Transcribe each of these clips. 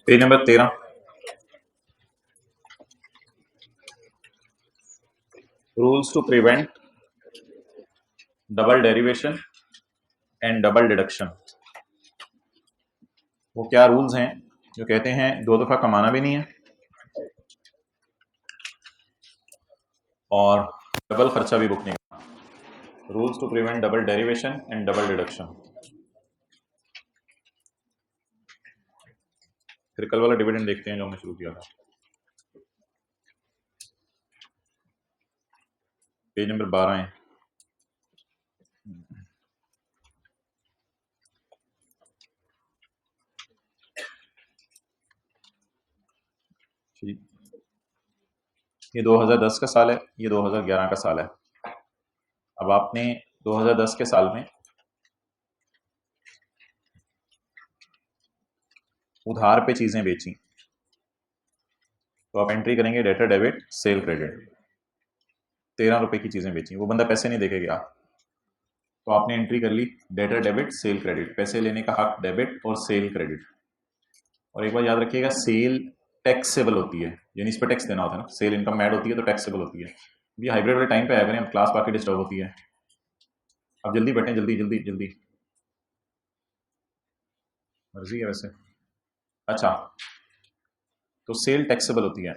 Page number 13, rules to prevent double derivation and double deduction. वो क्या rules हैं जो कहते हैं दो दफा कमाना भी नहीं है और डबल खर्चा भी बुक नहीं करना। Rules to prevent double derivation and double deduction. फिर कल वाला डिविडेंड देखते हैं जो हमने शुरू किया था, पेज नंबर 12 है। ये 2010 का साल है, ये 2011 का साल है। अब आपने 2010 के साल में उधार पे चीजें बेची तो आप एंट्री करेंगे डेटर डेबिट सेल क्रेडिट। 13 रुपए की चीजें बेची, वो बंदा पैसे नहीं देके गया तो आपने एंट्री कर ली डेटर डेबिट सेल क्रेडिट। पैसे लेने का हक डेबिट और सेल क्रेडिट। और एक बार याद रखिएगा, सेल टैक्सेबल होती है, यानी इस पर टैक्स देना होता है ना। सेल इनकम ऐड होती है तो टैक्सेबल होती है। ये हाइब्रिड वाले टाइम पे आया करें, अब क्लास बाकी डिस्टर्ब होती है। अब जल्दी बैठे, जल्दी जल्दी जल्दी, मर्जी है वैसे। अच्छा, तो सेल टैक्सेबल होती है।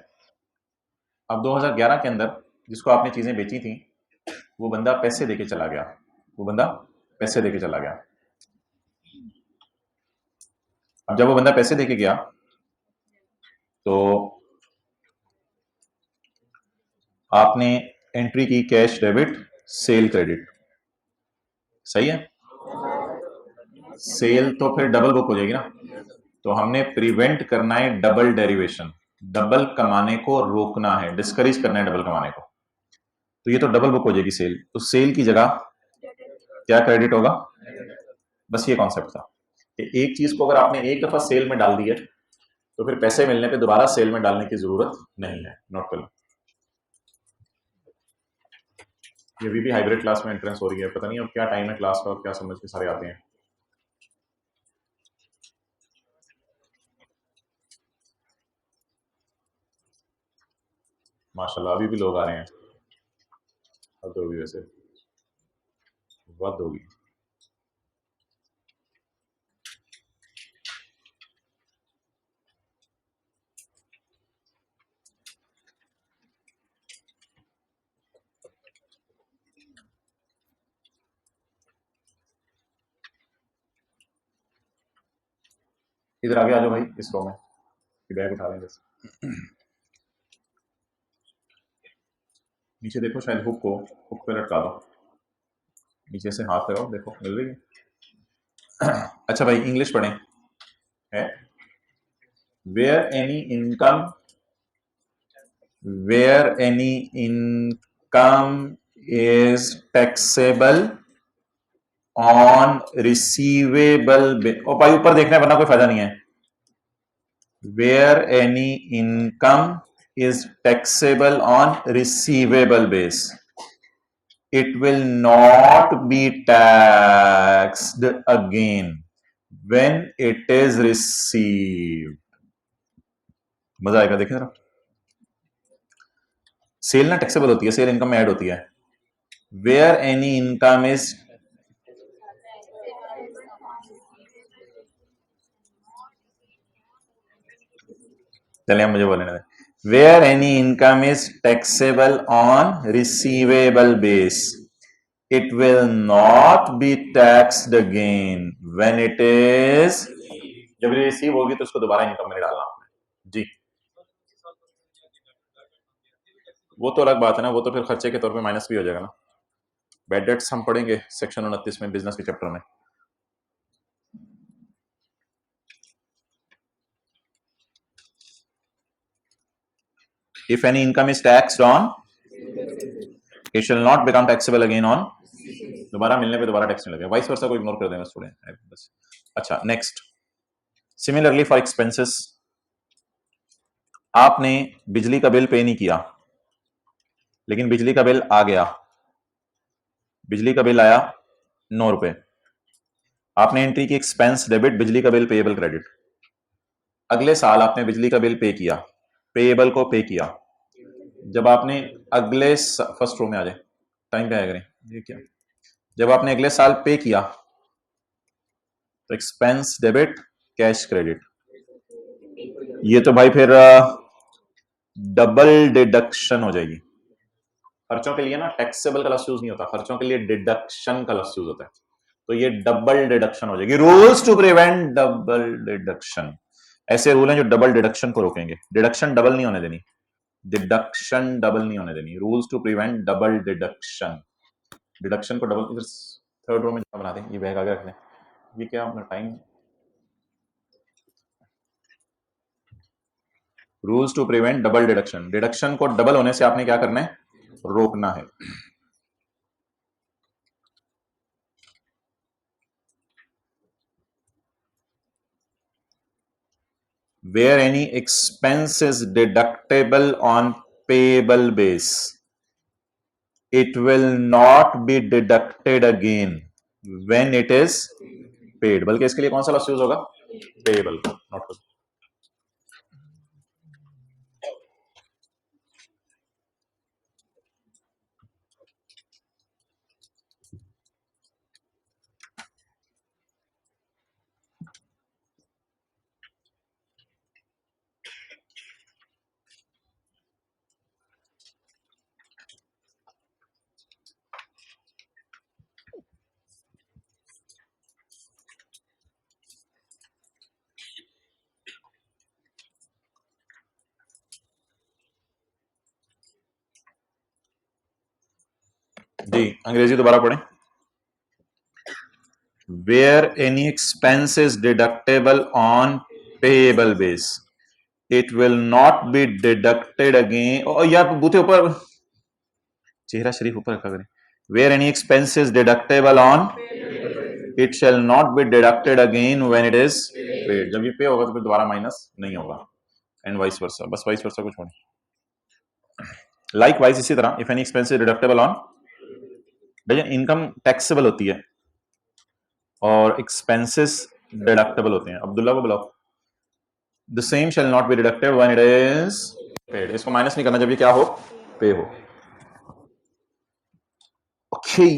अब 2011 के अंदर जिसको आपने चीजें बेची थी वो बंदा पैसे देके चला गया, वो बंदा पैसे देके चला गया। अब जब वो बंदा पैसे देके गया तो आपने एंट्री की कैश डेबिट सेल क्रेडिट। सही है, सेल तो फिर डबल बुक हो जाएगी ना, तो हमने प्रिवेंट करना है डबल डेरिवेशन। डबल कमाने को रोकना है, डिस्करेज करना है डबल कमाने को। तो ये तो डबल बुक हो जाएगी सेल, तो सेल की जगह क्या क्रेडिट होगा। बस ये कॉन्सेप्ट था कि एक चीज को अगर आपने एक दफा सेल में डाल दी है तो फिर पैसे मिलने पे दोबारा सेल में डालने की जरूरत नहीं है। नोट कर लो, ये भी हाइब्रिड क्लास में एंट्रेंस हो रही है। पता नहीं अब क्या टाइम है क्लास का और क्या समझ के सारे आते हैं। माशाल्लाह अभी भी लोग आ रहे हैं। अब तो होगी वैसे, बहुत होगी। इधर आगे आ जाओ भाई, इस रो में बैग उठा लेंगे। नीचे देखो, शायद हुक को हुक पे लटका दो, नीचे से हाथ लगाओ, देखो मिल रही है। अच्छा भाई, इंग्लिश पढ़ें है। Where any income, where any income is taxable on receivable. ओ भाई ऊपर देखना है वरना कोई फायदा नहीं है। Where any income is taxable on receivable base, it will not be taxed again when it is received। मजा आएगा, देखें जरा। सेल ना टैक्सेबल होती है, सेल इनकम में ऐड होती है। वेयर एनी इनकम इज, चलिए मुझे बोलने दें। Where any income is taxable on receivable base, it will not be taxed again when it is, जब रिसीव होगी तो उसको दोबारा इनकम में डालना आपने जी। वो तो अलग बात है ना, वो तो फिर खर्चे के तौर पे माइनस भी हो जाएगा ना। बैड डेट्स हम पढ़ेंगे सेक्शन 29 में, बिजनेस के चैप्टर में। If any income is taxed on, it shall not become taxable again on, दोबारा मिलने पे दोबारा टैक्स नहीं लगेगा। वाइस वर्सा को इग्नोर कर देना स्टूडेंट बस। अच्छा नेक्स्ट, सिमिलरली फॉर एक्सपेंसेस, आपने बिजली का बिल पे नहीं किया लेकिन बिजली का बिल आ गया, बिजली का बिल आया 9 रुपए, आपने एंट्री की एक्सपेंस डेबिट, बिजली का बिल पेएबल क्रेडिट। अगले साल आपने बिजली का बिल पे किया, पेएबल को पे किया। जब आपने अगले फर्स्ट रो में आ जाए, टाइम पे आया करें ये क्या, जब आपने अगले साल पे किया तो एक्सपेंस डेबिट, कैश क्रेडिट। ये तो भाई फिर डबल डिडक्शन हो जाएगी। खर्चों के लिए ना टैक्सेबल का लफ्ज यूज नहीं होता, खर्चों के लिए डिडक्शन का लफ्ज यूज होता है। तो ये डबल डिडक्शन हो जाएगी। Rules to prevent double deduction, ऐसे रूल हैं जो डबल डिडक्शन को रोकेंगे। डिडक्शन डबल नहीं होने देनी, डिडक्शन डबल नहीं होने देनी। Rules to prevent double deduction, deduction को डबल। इधर थर्ड रो में बना दें, ये बैग आगे रख लें। ये क्या अपना time, rules to prevent double deduction, deduction को डबल होने से आपने क्या करना है, रोकना है। Where any expense is deductible on payable base, it will not be deducted again when it is paid। बल्कि इसके लिए कौन सा लफ्ज यूज होगा, पेएबल। नोट करो। जी अंग्रेजी दोबारा पढ़ें। Where any expense is deductible on payable base, it will not be deducted again। और यार बूथे ऊपर, चेहरा शरीफ ऊपर रखा करें। Where any expense is deductible on, it shall not be deducted again when it is paid। जब ये पे होगा तो फिर दोबारा माइनस नहीं होगा, एंड वाइस वर्सा। बस वाइस वर्सा को छोड़ें। लाइक वाइज इसी तरह if any expense is deductible on, देखिए इनकम टैक्सेबल होती है और एक्सपेंसेस डिडक्टेबल होते हैं। अब्दुल्ला को बुलाओ। The same shall not be deducted when it is paid. इसको माइनस नहीं करना जब ये क्या हो, पे हो। Okay,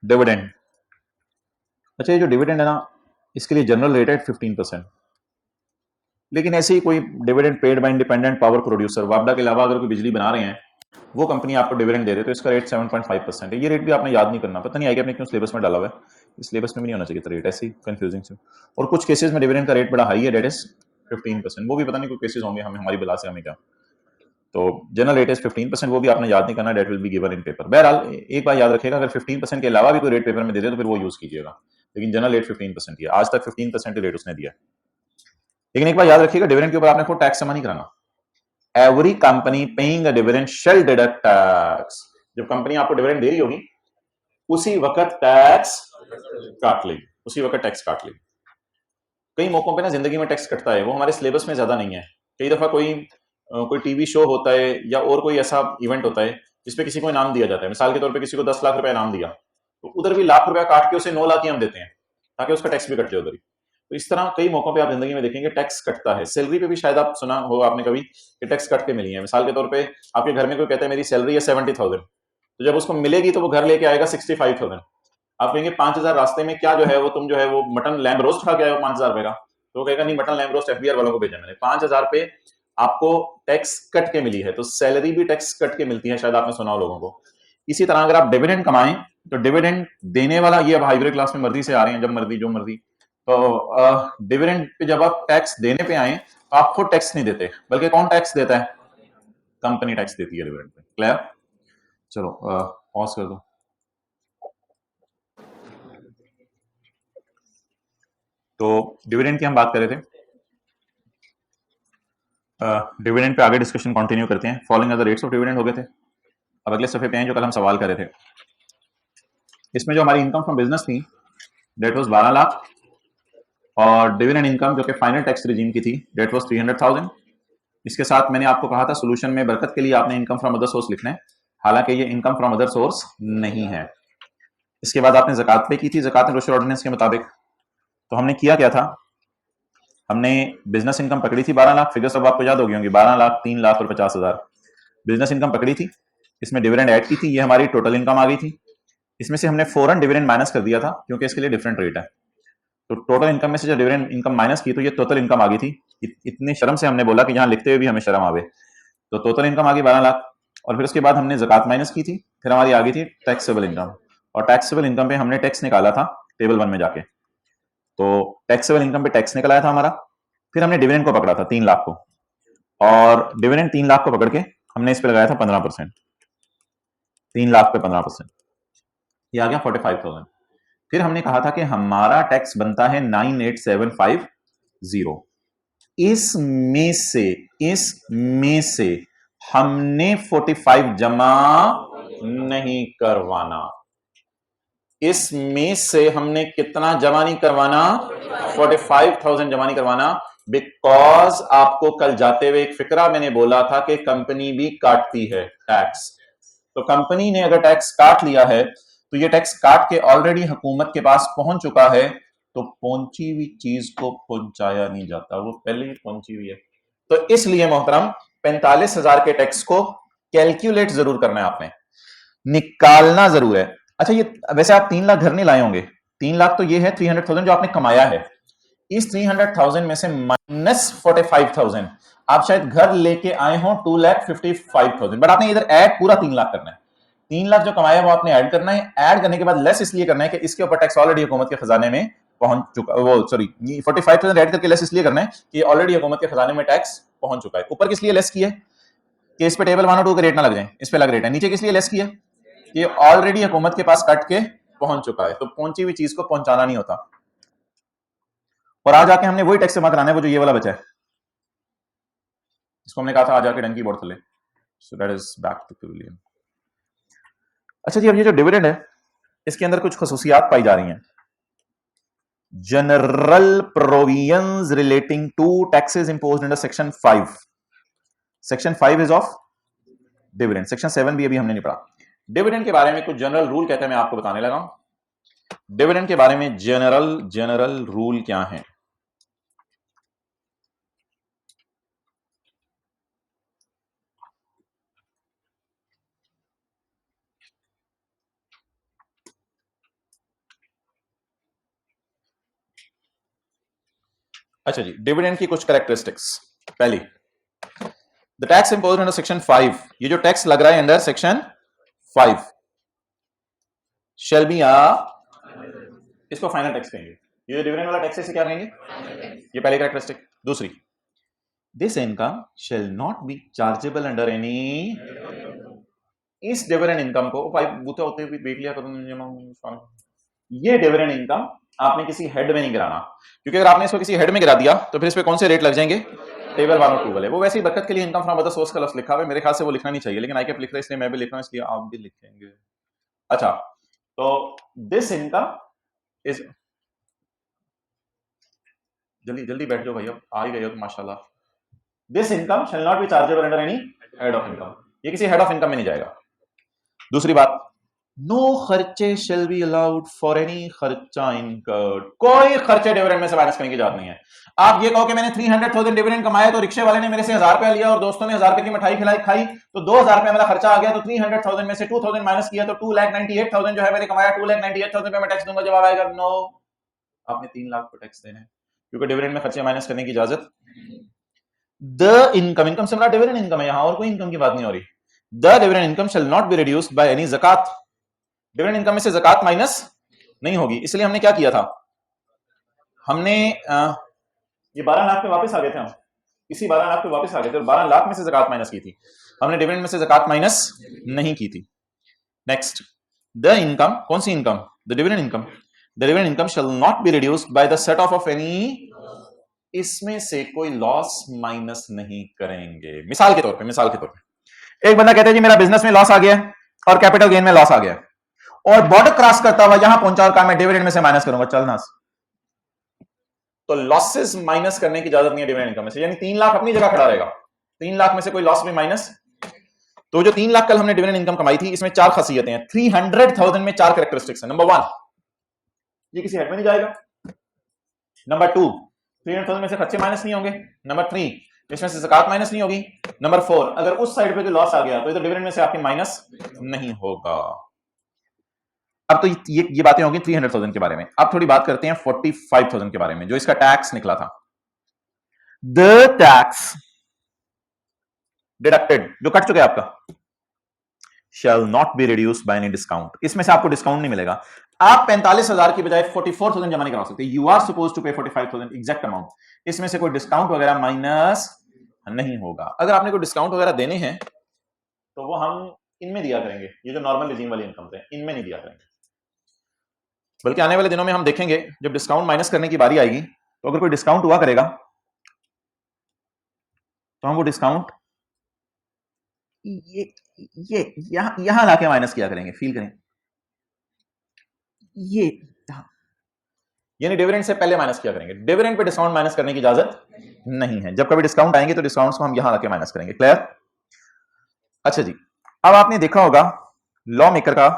dividend. अच्छा ये जो डिविडेंड है ना, इसके लिए जनरल रेट है 15%। लेकिन ऐसे ही कोई dividend paid by independent power producer, वापडा के अलावा अगर कोई बिजली बना रहे हैं, वो कंपनी आपको डिविडेंड दे रही है, तो इसका रेट 7.5% है। ये रेट भी आपने याद नहीं करना, पता नहीं आएगा आपने क्यों सिलेबस में डाला हुआ है। इस सिलेबस में भी नहीं होना चाहिए था रेट, ऐसे ही कंफ्यूजिंग से। और कुछ केसेस में डिविडेंड का रेट बड़ा हाई है, डेट इज 15%। वो भी पता नहीं कोई केसेस होंगे, हमें हमारी बिला से हमें क्या। तो जनरल रेट इज 15%, वो भी आपने याद नहीं करना, that will be given in paper. बहरहाल एक बात याद रखिएगा, अगर 15% के अलावा भी कोई रेट पेपर में दे दे तो फिर वो यूज कीजिएगा, लेकिन जनरल रेट 15% ही है। आज तक 15% रेट उसने दिया। लेकिन एक बात याद रखिएगा, डिविडेंड के ऊपर आपने खुद टैक्स जमा नहीं कराना। Every company paying a dividend shall deduct tax. जब कंपनी आपको डिविडेंड दे रही होगी उसी वक्त टैक्स काट लेगी, उसी वक्त टैक्स काट लेगी। कई मौकों पे ना जिंदगी में टैक्स कटता है, वो हमारे सिलेबस में ज्यादा नहीं है। कई दफा कोई टीवी शो होता है या और कोई ऐसा इवेंट होता है जिसपे किसी को इनाम दिया जाता है। मिसाल के तौर पे किसी को 10 लाख रुपए इनाम दिया, तो उधर भी लाख रुपया काट के उसे 9 लाख ही हम देते हैं, ताकि उसका टैक्स भी कट जाए उधर ही। तो इस तरह कई मौकों पे आप जिंदगी में देखेंगे टैक्स कटता है। सैलरी पे भी शायद आप सुना हो आपने कभी कि टैक्स कट के मिली है। मिसाल के तौर पे आपके घर में कोई कहता है मेरी सैलरी है 70,000, तो जब उसको मिलेगी तो वो घर लेके आएगा 65,000। आप कहेंगे 5,000 रास्ते में क्या जो है वो तुम जो है वो मटन लैम्ब रोस्ट खा के आए हो 5,000 रुपए का, तो वो कहेगा नहीं मटन लैम्ब रोस्ट एफबीआर वालों को भेजा मैंने। 5,000 पे आपको टैक्स कट के मिली है, तो सैलरी भी टैक्स कट के मिलती है, शायद आपने सुना हो लोगों को। इसी तरह अगर आप डिविडेंड कमाएं तो डिविडेंड देने वाला, ये अब हाइब्रिड क्लास में मर्जी से आ रहे हैं, जब मर्जी जो मर्जी। तो डिविडेंड पे जब आप टैक्स देने पे आए तो आप खुद टैक्स नहीं देते, बल्कि कौन टैक्स देता है, कंपनी टैक्स देती है डिविडेंड पे। क्लियर? चलो पॉज कर दो। तो डिविडेंड की हम बात कर रहे थे, डिविडेंड पे आगे डिस्कशन कंटिन्यू करते हैं। Following other rates of dividend हो गए थे। अब अगले सफे पे हैं जो कल हम सवाल कर रहे थे। इसमें जो हमारी इनकम फ्रॉम बिजनेस थी डेट वाज 12 लाख, और डिविडेंड इनकम जो कि फाइनल टैक्स रिजीम की थी डेट वाज 300,000। इसके साथ मैंने आपको कहा था सोल्यूशन में बरकत के लिए आपने इनकम फ्रॉम अदर सोर्स लिखना है, हालांकि ये इनकम फ्रॉम अदर सोर्स नहीं है। इसके बाद आपने ज़कात पे की थी, ज़कात एंड रोशर ऑर्डिनेंस के मुताबिक। तो हमने किया क्या था, हमने बिजनेस इनकम पकड़ी थी 12 लाख, फिगर सब आपको याद होगी होंगी, 12 लाख, 3 लाख और 50,000 बिजनेस इनकम पकड़ी थी। इसमें डिविडेंड ऐड की थी, ये हमारी टोटल इनकम आ गई थी। इसमें से हमने फौरन डिविडेंड माइनस कर दिया था क्योंकि इसके लिए डिफरेंट रेट है। तो टोटल इनकम में से जब डिविडेंड इनकम माइनस की तो ये टोटल इनकम आ गई थी। इतनी शर्म से हमने बोला कि यहाँ लिखते हुए भी हमें शर्म आवे। तो टोटल इनकम आ गई 12 लाख, और फिर उसके बाद हमने ज़कात माइनस की थी, फिर हमारी आ गई थी टैक्सेबल इनकम, और टैक्सेबल इनकम पे हमने टैक्स निकाला था टेबल 1 में जाके। तो टैक्सेबल इनकम पे टैक्स निकल आया था हमारा। फिर हमने डिविडेंड को पकड़ा था 3 लाख को, और डिविडेंड 3 लाख को पकड़ के हमने इस पे लगाया था 15%, 3 लाख पे 15%, ये आ गया 45,000। फिर हमने कहा था कि हमारा टैक्स बनता है 98,750। इसमें से हमने 45 जमा नहीं करवाना। इसमें से हमने कितना जमा नहीं करवाना, 45,000 जमा नहीं करवाना, बिकॉज आपको कल जाते हुए एक फिक्रा मैंने बोला था कि कंपनी भी काटती है टैक्स। तो कंपनी ने अगर टैक्स काट लिया है तो ये टैक्स काट के ऑलरेडी हुकूमत के पास पहुंच चुका है, तो पहुंची हुई चीज को पहुंचाया नहीं जाता, वो पहले ही पहुंची हुई है। तो इसलिए मोहतरम 45,000 के टैक्स को कैलकुलेट जरूर करना है, आपने निकालना जरूर है। अच्छा, ये वैसे आप 3 लाख घर नहीं लाए होंगे, 3 लाख तो ये है 300,000 जो आपने कमाया है। इस 300,000 में से माइनस 45,000 आप शायद घर लेके आए हो 2,55,000, बट आपने इधर ऐड पूरा 3 लाख करना है। 3 लाख जो कमाया वो आपने ऐड करना है। ऐड करने के बाद लेस इसलिए करना है कि इसके ऊपर टैक्स ऑलरेडी हुकूमत के खजाने में पहुंच चुका, वो सॉरी 45,000 ऐड करके लेस इसलिए करना है कि ऑलरेडी हुकूमत के खजाने में टैक्स पहुंच चुका है। ऊपर किस लिए लेस किया है कि इस पे टेबल 1 और 2 के रेट ना लग जाए, इस पे लग रेट है। नीचे किस लिए लेस किया कि ऑलरेडी हुकूमत के पास कट के पहुंच चुका है, तो पहुंची हुई चीज को पहुंचाना नहीं होता। और आज आके हमने वही टैक्स जमा कराना है, वो जो ये वाला बचा है, इसको हमने कहा था आज आके डंकी बोर्ड थले। So that is back to pavilion. अच्छा जी, अब ये जो डिविडेंड है इसके अंदर कुछ खसूसियात पाई जा रही हैं। General provisions relating to taxes imposed under section 5। Section 5 is of dividend. Section 7 भी अभी हमने नहीं पढ़ा। डिविडेंड के बारे में कुछ जनरल रूल कहते हैं, मैं आपको बताने लगा हूं। डिविडेंड के बारे में जनरल रूल क्या है। अच्छा जी, डिविडेंड की कुछ कैरेक्टरिस्टिक्स। पहली, the tax imposed under section 5, ये जो टैक्स लग रहा है अंडर सेक्शन 5 शैल बी इसको फाइनल टैक्स कहेंगे। ये डिविडेंड वाला टैक्स से क्या कहेंगे, ये पहली कैरेक्टरिस्टिक। दूसरी, this income shall not B chargeable under any, इस डिविडेंड इनकम को भाई बूते होते हुए देख लिया करो, ये डिविडेंड इनकम आपने किसी हेड में नहीं गिराना, क्योंकि अगर आपने इसको किसी हेड में गिरा दिया तो फिर इस पे कौन से रेट लग जाएंगे, टेबल 1 और 2 वाले। वो वैसे ही बरकत के लिए इनकम फ्रॉम अदर सोर्स का लफ्ज लिखा हुआ है, मेरे ख्याल से वो लिखना नहीं चाहिए, लेकिन आई कैप लिख रहे हैं इसलिए मैं भी लिख रहा हूं, इसलिए आप भी लिखेंगे। अच्छा, तो दिस इनकम इज, जल्दी जल्दी बैठ जाओ भाई, अब आ ही गए हो तो माशाल्लाह। This income shall not B chargeable under any head of income, ये किसी हेड ऑफ इनकम में नहीं जाएगा। दूसरी बात, नो खर्चे shall be allowed for any खर्चा इनकर्ड, कोई खर्चे डिविडेंड में से माइनस करने की जरूरत नहीं है। आप ये कहो कि मैंने 300,000 डिविडेंड कमाया तो रिक्शे वाले ने मेरे से 1,000 रुपया लिया और दोस्तों ने 1,000 रुपए की मिठाई खिलाई खाई, तो 2,000 रुपया मेरा खर्चा आ गया, तो 300,000 में से 2,000 माइनस किया तो 2,98,000 जो है मैंने कमाया, 2,98,000 पे मैं टैक्स दूंगा। जवाब आएगा नो, आपने 3 लाख पर टैक्स देना है, क्योंकि डिविडेंड में खर्चे माइनस करने की इजाजत। द इनकम से मेरा डिविडेंड इनकम है, यहां और कोई इनकम की बात नहीं हो रही। The dividend income shall not be reduced by any ज़कात, डिविडेंड इनकम में से ज़कात माइनस नहीं होगी। इसलिए हमने क्या किया था, हमने ये 12 लाख पे वापस आ गए थे, हम इसी 12 लाख पे वापस आ गए थे और 12 लाख में से ज़कात माइनस की थी, हमने डिविडेंड में से ज़कात माइनस नहीं की थी। नेक्स्ट, द इनकम, कौन सी income, the dividend income, the dividend income shall not be reduced by the set off any, इसमें से कोई लॉस माइनस नहीं करेंगे। मिसाल के तौर पे एक बंदा कहता है जी मेरा बिजनेस में लॉस आ गया और कैपिटल गेन में लॉस आ गया, और बॉर्डर क्रॉस करता हुआ यहां पहुंचा और कहा मैं डिविडेंड में से माइनस करूंगा, चलना। तो लॉसेस माइनस करने की इजाजत नहीं है डिविडेंड इनकम में से, यानी 3 लाख अपनी जगह खड़ा रहेगा, 3 लाख में से कोई लॉस भी माइनस। तो जो 3 लाख कल हमने डिविडेंड इनकम कमाई थी, इसमें 4 खासियतें हैं। 300,000 में 4 कैरेक्टरिस्टिक्स हैं। नंबर 1, ये किसी हेड में नहीं जाएगा। नंबर 2, 300,000 में से खर्चे माइनस नहीं होंगे। नंबर 3, इसमें से ज़कात माइनस नहीं होगी। नंबर 4, अगर उस साइड पे लॉस आ गया तो इधर डिविडेंड में से आपके माइनस नहीं होगा। अब तो ये बातें होंगी 300,000 के बारे में। अब थोड़ी बात करते हैं 45,000 के बारे में, जो इसका टैक्स निकला था। द टैक्स डिडक्टेड, जो कट चुके आपका, shall not be reduced by any discount। इसमें से आपको डिस्काउंट नहीं मिलेगा। आप 45,000 की बजाय 44,000 जमा नहीं करा सकते। यू आर सपोज टू पे 45,000 एग्जैक्ट अमाउंट। इसमें से कोई डिस्काउंट वगैरह माइनस नहीं होगा। अगर आपने कोई डिस्काउंट वगैरह देने हैं तो वो हम इनमें दिया करेंगे, ये जो नॉर्मल रिजीम वाली इनकम है इनमें नहीं दिया करेंगे। बल्कि आने वाले दिनों में हम देखेंगे जब डिस्काउंट माइनस करने की बारी आएगी, तो अगर कोई डिस्काउंट हुआ करेगा तो हम वो डिस्काउंट ये यहां लाके माइनस किया करेंगे। फील करें, ये यानी डिविडेंड से पहले माइनस किया करेंगे। डिविडेंड पे डिस्काउंट माइनस करने की इजाजत नहीं है। जब कभी डिस्काउंट आएंगे तो डिस्काउंट्स को हम यहां लाके माइनस करेंगे। क्लियर? अच्छा जी, अब आपने देखा होगा लॉ मेकर का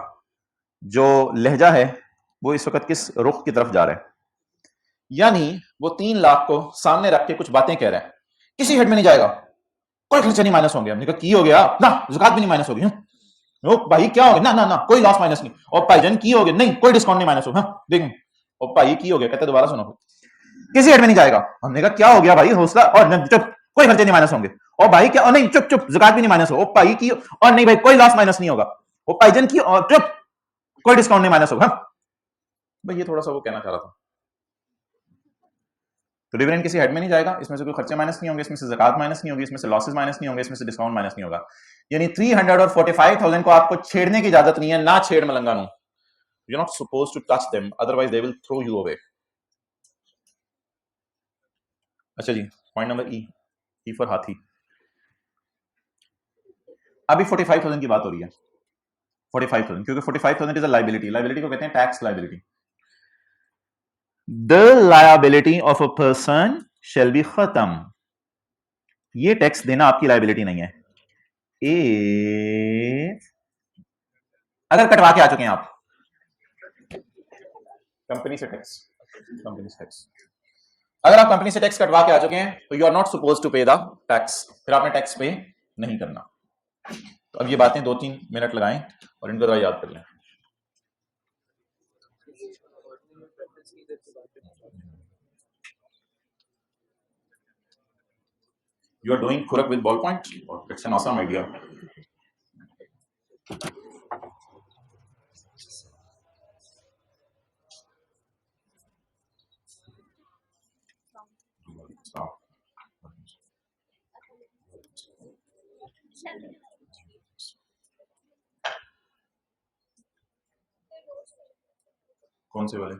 जो लहजा है वो इस वक्त किस रुख की तरफ जा रहा है। यानी वो 3 लाख को सामने रख के कुछ बातें कह रहा है। किसी हेड में नहीं जाएगा, कोई खर्चा नहीं माइनस होंगे। हमने कहा की हो गया ना, ज़कात भी नहीं माइनस होगी। ओ भाई क्या हो गया? ना ना ना, कोई लॉस माइनस नहीं। और भाईजान की हो गया? नहीं, कोई डिस्काउंट नहीं माइनस होगा। देखें, और भाई की हो गया? कहते दोबारा सुनो, किसी हेड में नहीं जाएगा। हमने कहा क्या हो गया भाई, हौसला, और चुप, कोई खर्चे नहीं माइनस होंगे। और भाई क्या? और नहीं, चुप चुप, ज़कात भी नहीं माइनस हो। ओ भाई की, और नहीं भाई, कोई लॉस माइनस नहीं होगा। ओ भाईजान की, और चुप, कोई डिस्काउंट नहीं माइनस होगा। भाई ये थोड़ा सा वो कहना चाह रहा था। तो डिविडेंड किसी हेड में नहीं जाएगा, इसमें से कोई खर्चे माइनस नहीं होंगे, इसमें से ज़कात माइनस नहीं होगी, इसमें से लॉसेस माइनस नहीं होंगे, इसमें से डिस्काउंट माइनस नहीं होगा। यानी 300 और 45,000 को आपको छेड़ने की इजाजत नहीं है। ना छेड़ मलंगानू, you're not supposed to touch them, otherwise they will throw you away। अच्छा जी, पॉइंट नंबर ई फॉर हाथी। अभी 45,000 की बात हो रही है। 45,000, क्योंकि 45,000 इज अ लायबिलिटी। लायबिलिटी को कहते हैं tax liability. The liability of a person shall be खत्म। ये टैक्स देना आपकी लायबिलिटी नहीं है। अगर कटवा के आ चुके हैं आप कंपनी से टैक्स, अगर आप कंपनी से टैक्स कटवा के आ चुके हैं तो you are not suppose to pay the tax. फिर आपने टैक्स पे नहीं करना। तो अब ये बातें 2-3 मिनट लगाएं और इनको जरा याद कर लें। You are doing Kurak with ballpoint? It's an awesome idea. कौन से वाले?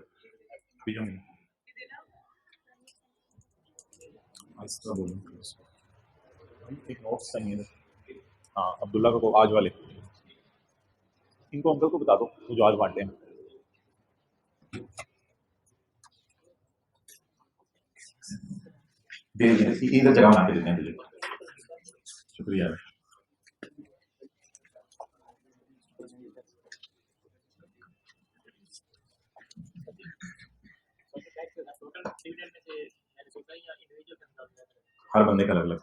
एक नोट्स चाहिए। हाँ, अब्दुल्ला को आज वाले, इनको अंकल को बता दो वो जो आज बांटे हैं। इधर जगह बना के देते हैं तुझे। शुक्रिया। हर बंदे का अलग अलग।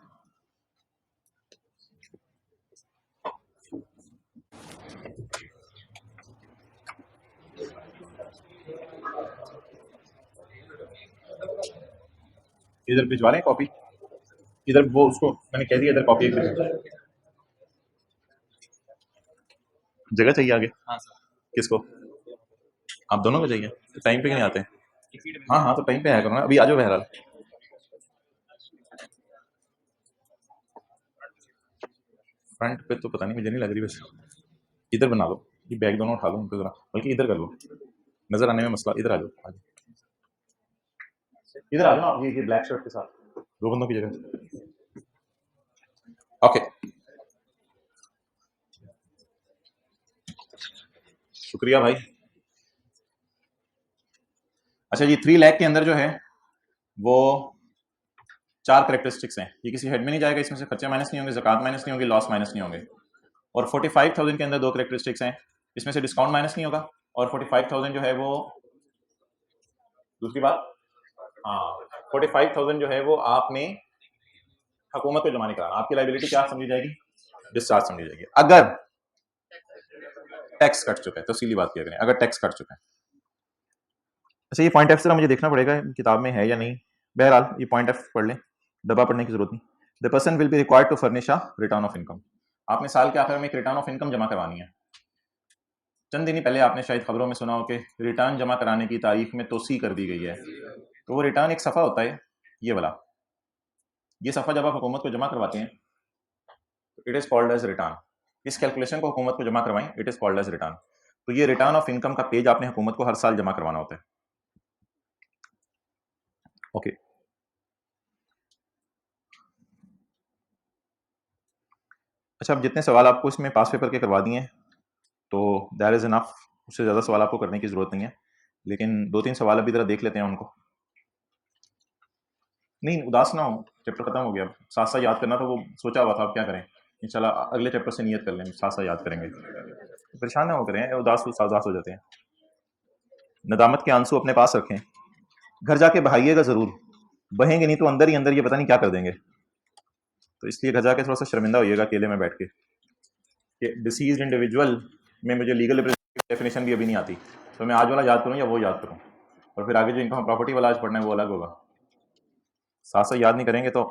इधर भिजवा रहे हैं कॉपी। इधर वो उसको मैंने कह दिया, इधर कॉपी एक जगह चाहिए आगे। हाँ सर। किसको? आप दोनों को चाहिए? तो टाइम पे क्यों नहीं आते? हाँ हाँ, तो टाइम पे आया करो ना। अभी आ जाओ बहरहाल। फ्रंट पे तो पता नहीं, मुझे नहीं लग रही। वैसे इधर बना लो, ये बैग दोनों उठा लो उनको जरा, बल्कि इधर कर लो, नजर आने में मसला। इधर आ जाओ, इधर आ जाओ। ये ब्लैक शर्ट के साथ 2 बंदों की जगह। ओके, शुक्रिया भाई। अच्छा जी, 3 लाख के अंदर जो है वो 4 करेक्टरिस्टिक्स हैं, ये किसी हेड में नहीं जाएगा, इसमें से खर्चे माइनस नहीं होंगे, ज़कात माइनस नहीं होगी, लॉस माइनस नहीं होंगे। और 45,000 के अंदर 2 करेक्टरिस्टिक्स हैं, इसमें से डिस्काउंट माइनस नहीं होगा, और 45,000 जो है वो दूसरी बात, हाँ 45,000 जो है वो आपने हुकूमत को जमा नहीं कराना, आपकी लाइबिलिटी क्या समझी जाएगी, डिस्चार्ज समझी जाएगी, अगर टैक्स कट चुका है। तो सीधी बात किया करें, अगर टैक्स कट चुका है। अच्छा, ये पॉइंट एफ से मुझे देखना पड़ेगा किताब में है या नहीं, बहरहाल ये पॉइंट एफ पढ़ लें, डब्बा पढ़ने की जरूरत नहीं। The person will be required to furnish a return of income, आपने साल के आखिर में एक रिटर्न ऑफ इनकम जमा करवानी है। चंद दिन पहले आपने शायद खबरों में सुना हो कि रिटर्न जमा कराने की तारीख में तोसी कर दी गई है। तो वो रिटर्न एक सफ़ा होता है, ये वाला, ये सफ़ा जब आप हुकूमत को जमा करवाते हैं तो it is called as return. इस कैलकुलेशन को हुकूमत को जमा करवाएं, it is called as return. तो ये रिटर्न ऑफ इनकम का पेज आपने हुकूमत को हर साल जमा करवाना होता है। ओके अच्छा, अब जितने सवाल आपको इसमें पास पेपर के करवा दिए हैं तो दैट इज़ इनफ, उससे ज़्यादा सवाल आपको करने की ज़रूरत नहीं है, लेकिन 2-3 सवाल अभी ज़रा देख लेते हैं उनको। नहीं उदास ना हो, चैप्टर खत्म हो गया, साथ साथ याद करना था, वो सोचा हुआ था अब क्या करें, इंशाल्लाह अगले चैप्टर से नियत कर लें, साथ साथ याद करेंगे, परेशान ना हो करें, उदास हो जाते हैं। नदामत के आंसू अपने पास रखें, घर जाके बहाइएगा ज़रूर, बहेंगे नहीं तो अंदर ही अंदर ये पता नहीं क्या कर देंगे, तो इसलिए घर जाके थोड़ा सा शर्मिंदा होइएगा अकेले में बैठ के कि डिसीज इंडिविजुअल में मुझे लीगल डेफिनेशन भी अभी नहीं आती, तो मैं आज वाला याद करूँ या वो याद करूँ, और फिर आगे जो इनकम प्रॉपर्टी वाला आज पढ़ना है वो अलग होगा, साथ साथ याद नहीं करेंगे तो।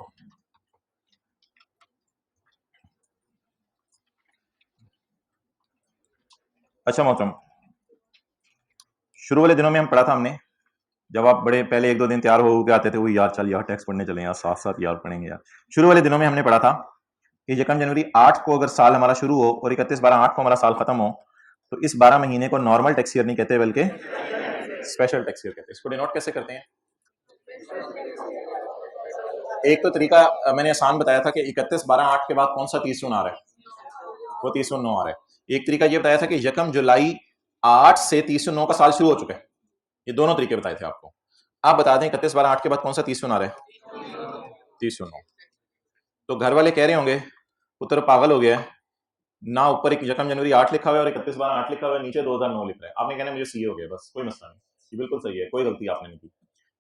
अच्छा मोहतरम, शुरू वाले दिनों में हम पढ़ा था हमने, जब आप बड़े पहले 1-2 दिन तैयार हो के आते थे, वो यार चल यार टैक्स पढ़ने चले यार, साथ साथ यार पढ़ेंगे यार। शुरू वाले दिनों में हमने पढ़ा था कि 1 जनवरी 8 को अगर साल हमारा शुरू हो और 31/12/8 को हमारा साल खत्म हो, तो इस 12 महीने को नॉर्मल टैक्स ईयर नहीं कहते बल्कि स्पेशल टैक्स ईयर कहते हैं। इसको डिनोट कैसे करते हैं? एक तो तरीका मैंने आसान बताया था कि 31/12/8 के बाद कौन सा 30 आ रहा है, वो 30/9 आ रहा है। एक तरीका ये बताया था कि 1 जुलाई 8 से 30/9 का साल शुरू हो चुका है। ये दोनों तरीके बताए थे आपको। आप बता दें 31/12/8 के बाद कौन सा 30 आ रहा है? 30/9। तो घर वाले कह रहे होंगे पुत्र पागल हो गया है, ना ऊपर एक 1 जनवरी 8 लिखा हुआ है और 31/12/8 लिखा हुआ है, नीचे 2009 लिख रहा है। आपने कहना मुझे सीए हो गया, बस कोई मसला नहीं, ये बिल्कुल सही है, कोई गलती आपने नहीं की।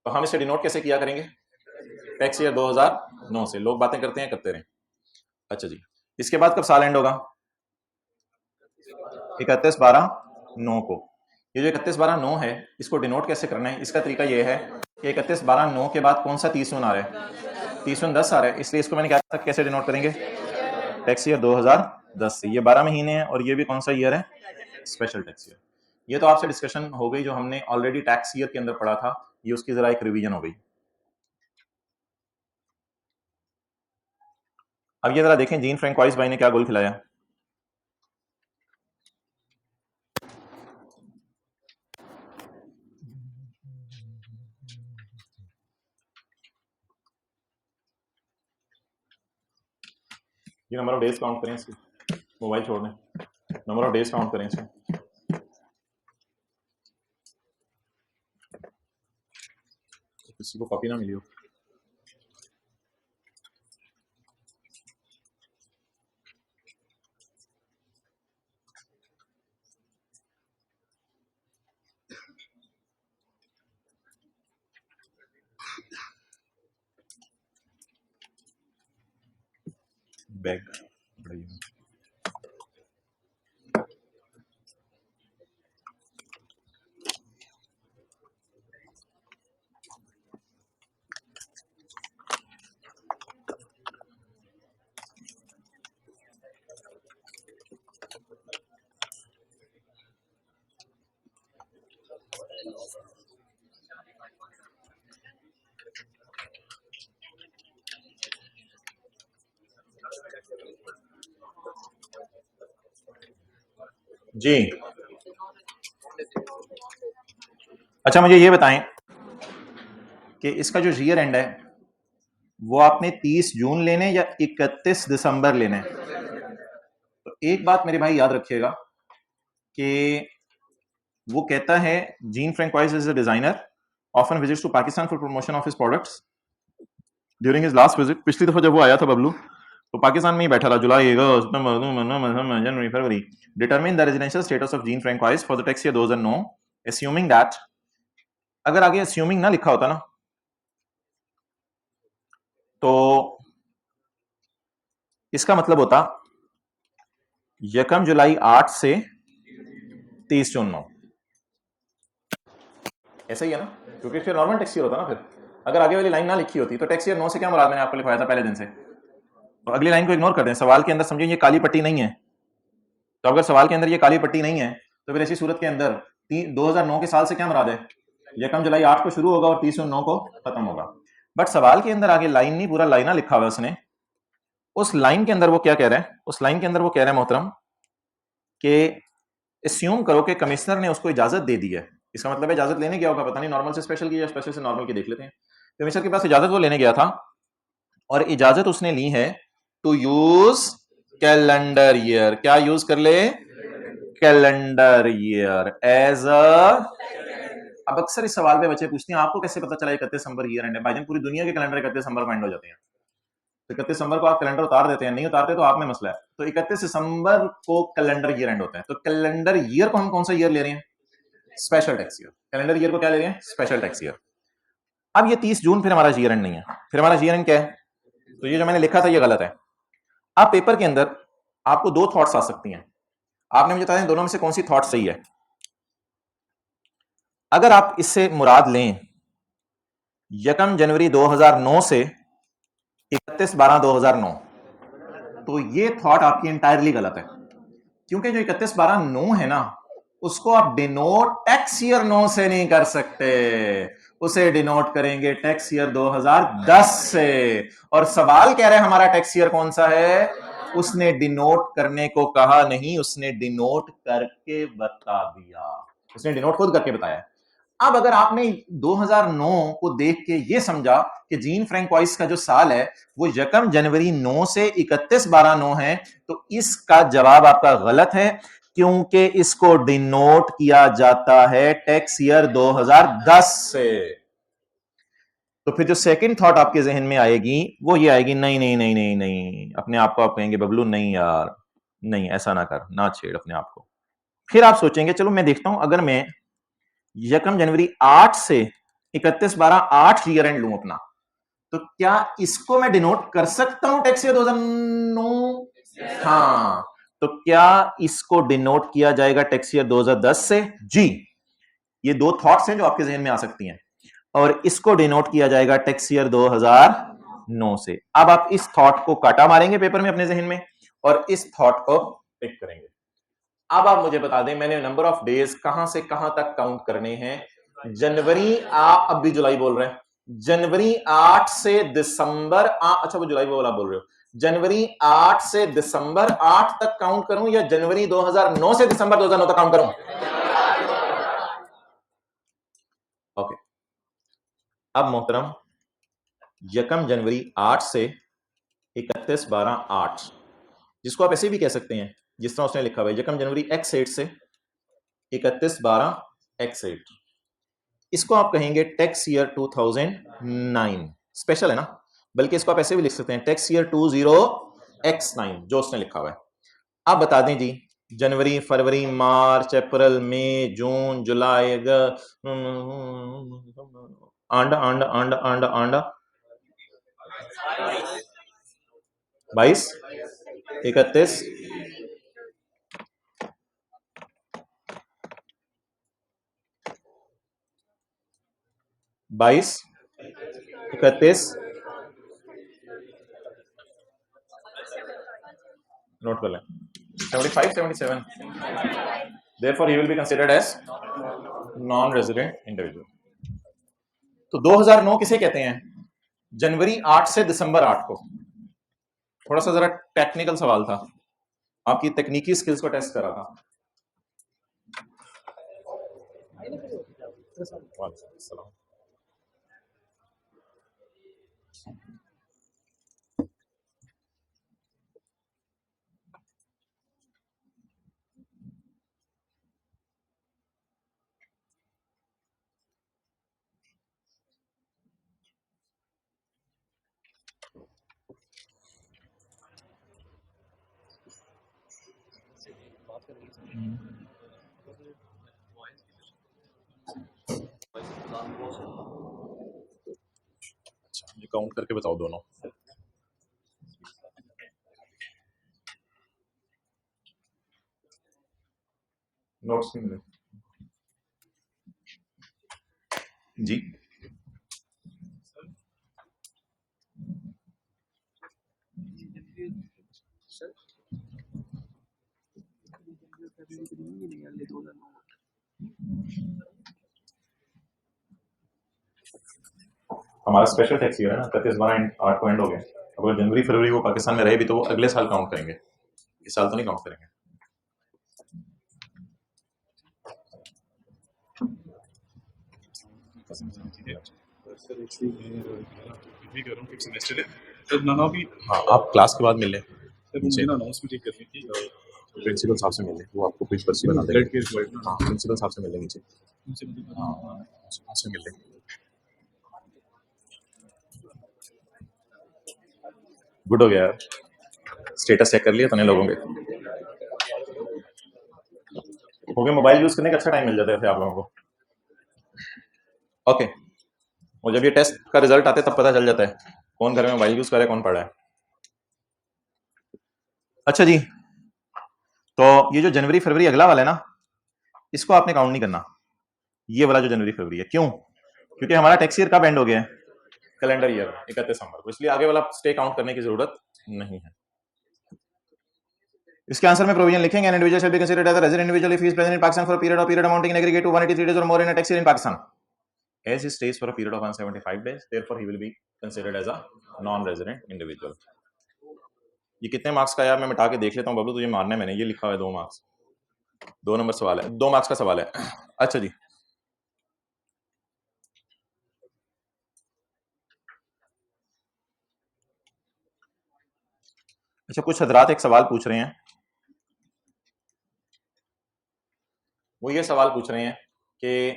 तो हम इसे डिनोट कैसे किया करेंगे? टैक्स ईयर 2009 से। लोग बातें करते हैं, करते रहें। अच्छा जी, इसके बाद कब साल एंड होगा? 31/12/9 को। ये जो 31/12/9 है, इसको डिनोट कैसे करना है? इसका तरीका ये है कि 31/12/9 के बाद कौन सा 30 आ रहा है? 30/10 आ रहा है, इसलिए इसको मैंने क्या कैसे डिनोट करेंगे? टैक्स ईयर 2010 से। ये 12 महीने हैं और ये भी कौन सा ईयर है? Special tax year. ये तो आपसे डिस्कशन हो गई जो हमने ऑलरेडी टैक्स ईयर के अंदर पढ़ा था, ये उसकी जरा एक रिवीजन हो गई। अब ये जरा देखें जीन फ्रैंक भाई ने क्या गोल खिलाया। ये नंबर ऑफ डेज काउंट करें इसको, मोबाइल छोड़ दें, नंबर ऑफ डेज काउंट करें इसको। किसी को कॉपी ना मिली हो। बैग जी। अच्छा मुझे ये बताएं कि इसका जो ईयर एंड है वो आपने 30 जून लेने या 31 दिसंबर लेने? तो एक बात मेरे भाई याद रखिएगा कि वो कहता है Jean Frank Weiss is a designer often visits to Pakistan for promotion of his products, during his last visit, पिछली दफा जब वो आया था बबलू, तो पाकिस्तान में ही बैठा रहा, जुलाई अगस्त जनवरी फरवरी, determine the residential status of Jean Francois for the tax year 2009, assuming that, अगर आगे एस्यूमिंग ना लिखा होता ना तो इसका मतलब होता 1 जुलाई 8 से 30 जून 9, ऐसा ही है ना, क्योंकि फिर नॉर्मल टैक्स ईयर होता ना। फिर अगर आगे वाली लाइन ना लिखी होती तो टैक्स ईयर 9 से क्या मुराद मैंने आपको लिखवाया था पहले दिन से। तो अगली लाइन को इग्नोर कर दें, सवाल के अंदर समझिए ये काली पट्टी नहीं है, तो अगर सवाल के अंदर ये काली पट्टी नहीं है तो फिर ऐसी सूरत के अंदर 2009 के साल से क्या मुराद है, 1 जुलाई 8 को शुरू होगा और 30 जून 9 को खत्म होगा। बट सवाल के अंदर आगे लाइन नहीं, पूरा लाइना लिखा हुआ है उसने। उस लाइन के अंदर वो क्या कह रहा है, उस लाइन के अंदर वो कह रहा है मोहतरम कि एस्यूम करो कि कमिश्नर ने उसको इजाजत दे दी है। इसका मतलब है इजाजत लेने गया होगा, पता नहीं नॉर्मल से स्पेशल की या स्पेशल से नॉर्मल की, देख लेते हैं। कमिश्नर के पास इजाजत वो लेने गया था और इजाजत उसने ली है टू यूज कैलेंडर ईयर। क्या यूज कर ले, कैलेंडर ईयर एज अ। अब अक्सर इस सवाल पे बच्चे पूछते हैं आपको कैसे पता चला 31 दिसंबर ईयर एंड है। भाईजान पूरी दुनिया के कैलेंडर 31 दिसंबर को एंड हो जाते हैं, तो 31 दिसंबर को आप कैलेंडर उतार देते हैं, नहीं उतारते तो आप में मसला है। तो 31 दिसंबर को कैलेंडर ईयर एंड होता है। तो कैलेंडर ईयर को हम कौन सा ईयर ले रहे हैं, special tax year. Calendar year को क्या ले रहे हैं, स्पेशल टैक्स ईयर। अब ये 30 जून फिर हमारा ईयर एंड नहीं है, फिर हमारा ईयर एंड क्या है, तो ये जो मैंने लिखा था ये गलत है। अब पेपर के अंदर आपको दो थॉट्स आ सकती हैं, आपने मुझे बताया दोनों में से कौन सी थॉट सही है। अगर आप इससे मुराद लें 1 जनवरी 2009 से 31/12/2009, तो ये थॉट आपकी इंटायरली गलत है, क्योंकि जो 31/12/9 है ना उसको आप डिनोट टैक्स ईयर 9 से नहीं कर सकते, उसे डिनोट करेंगे टैक्स ईयर 2010 से। और सवाल कह रहे हैं हमारा टैक्स ईयर कौन सा है, उसने डिनोट करने को कहा नहीं, उसने डिनोट करके बता दिया, उसने डिनोट खुद करके बताया। अब अगर आपने 2009 को देख के ये समझा कि जीन फ्रैंकोइस का जो साल है वो 1 जनवरी 9 से 31/12/9 है, तो इसका जवाब आपका गलत है, क्योंकि इसको डिनोट किया जाता है टैक्स ईयर 2010 से। तो फिर जो सेकंड थॉट आपके जहन में आएगी वो ये आएगी, नहीं नहीं नहीं नहीं नहीं, अपने आप को आप कहेंगे बबलू नहीं यार, नहीं ऐसा ना कर, ना छेड़ अपने आप को। फिर आप सोचेंगे चलो मैं देखता हूं, अगर मैं 1 जनवरी 8 से 31/12/8 ईयर एंड लूं अपना, तो क्या इसको मैं डिनोट कर सकता हूं टैक्स ईयर 2009? हाँ, तो क्या इसको डिनोट किया जाएगा टैक्स ईयर 2010 से? जी, ये दो थॉट्स हैं जो आपके जहन में आ सकती हैं, और इसको डिनोट किया जाएगा टैक्स ईयर 2009 से। अब आप इस थॉट को काटा मारेंगे पेपर में अपने जहन में और इस थॉट को टिक करेंगे। अब आप मुझे बता दें मैंने नंबर ऑफ डेज कहां से कहां तक काउंट करने हैं। जनवरी, आप अब भी जुलाई बोल रहे हैं, जनवरी 8 से दिसंबर अच्छा वो जुलाई वाला बोल रहे हो, जनवरी 8 से दिसंबर 8 तक काउंट करूं या जनवरी 2009 से दिसंबर 2009 तक काउंट करूं? ओके, अब मोहतरम 1 जनवरी 8 से 31/12/8, जिसको आप ऐसे भी कह सकते हैं जिस तरह उसने लिखा हुआ है 1 जनवरी x8 से 31/12/x8, इसको आप कहेंगे टैक्स ईयर 2009, स्पेशल है ना, बल्कि इसको आप ऐसे भी लिख सकते हैं टैक्स ईयर 20x9 जो उसने लिखा हुआ है। आप बता दें जी, जनवरी फरवरी मार्च अप्रैल मई जून जुलाई आंडा आंडा आंडा आंडा आंडा 22 31 22 31, नोट कर लें 75 77, therefore he will be considered as non resident individual. तो 2009 किसे कहते हैं, जनवरी 8 से दिसंबर 8 को। थोड़ा सा जरा टेक्निकल सवाल था, आपकी तकनीकी स्किल्स को टेस्ट करा था। अच्छा, मुझे काउंट करके बताओ दोनों। नोट्स नहीं मिले जी। हमारा स्पेशल टैक्स ईयर है ना, 31/12/8 को एंड हो गया। अगर जनवरी फरवरी वो पाकिस्तान में रहे भी तो वो अगले साल काउंट करेंगे, इस साल तो नहीं काउंट करेंगे। हाँ, आप क्लास के बाद मिल लें, प्रिंसिपल साहब से मिल लें, वो आपको कुछ पर्ची बना देंगे। हाँ, प्रिंसिपल साहब से मिल लें नीचे। हाँ, प्रिंसिपल से मिल लें। गुड हो गया यार, स्टेटस चेक कर लिया तूने लोगों के? हो गया, मोबाइल यूज करने का अच्छा टाइम मिल जाता है फिर आप लोगों को। ओके, और जब ये टेस्ट का रिजल्ट आते तब पता चल जाता है कौन घर में मोबाइल यूज कर रहा है, कौन पढ़ा है। अच्छा जी, तो ये जो जनवरी फरवरी अगला वाला है ना, इसको आपने काउंट नहीं करना, ये वाला जो जनवरी फरवरी है। क्यों? क्योंकि हमारा टैक्स ईयर कब एंड हो गया है? कैलेंडर ईयर 31 दिसंबर को, इसलिए आगे वाला स्टे काउंट करने की जरूरत नहीं है। इसके आंसर में प्रोविजन लिखेंगे, an individual shall be considered as a resident individual if he is present in Pakistan for a period amounting in aggregate to 183 days or more in a tax year in Pakistan, as he stays for a period of 175 days, therefore he will be considered as a non-resident individual. ये कितने marks का यार, मैं मिटा के देख लेता हूँ बबलू, तुझे मारने मैंने, ये लिखा हुआ है 2 मार्क्स, 2 नंबर सवाल है, 2 मार्क्स का सवाल है। अच्छा जी, अच्छा कुछ हजरात एक सवाल पूछ रहे हैं, वो ये सवाल पूछ रहे हैं कि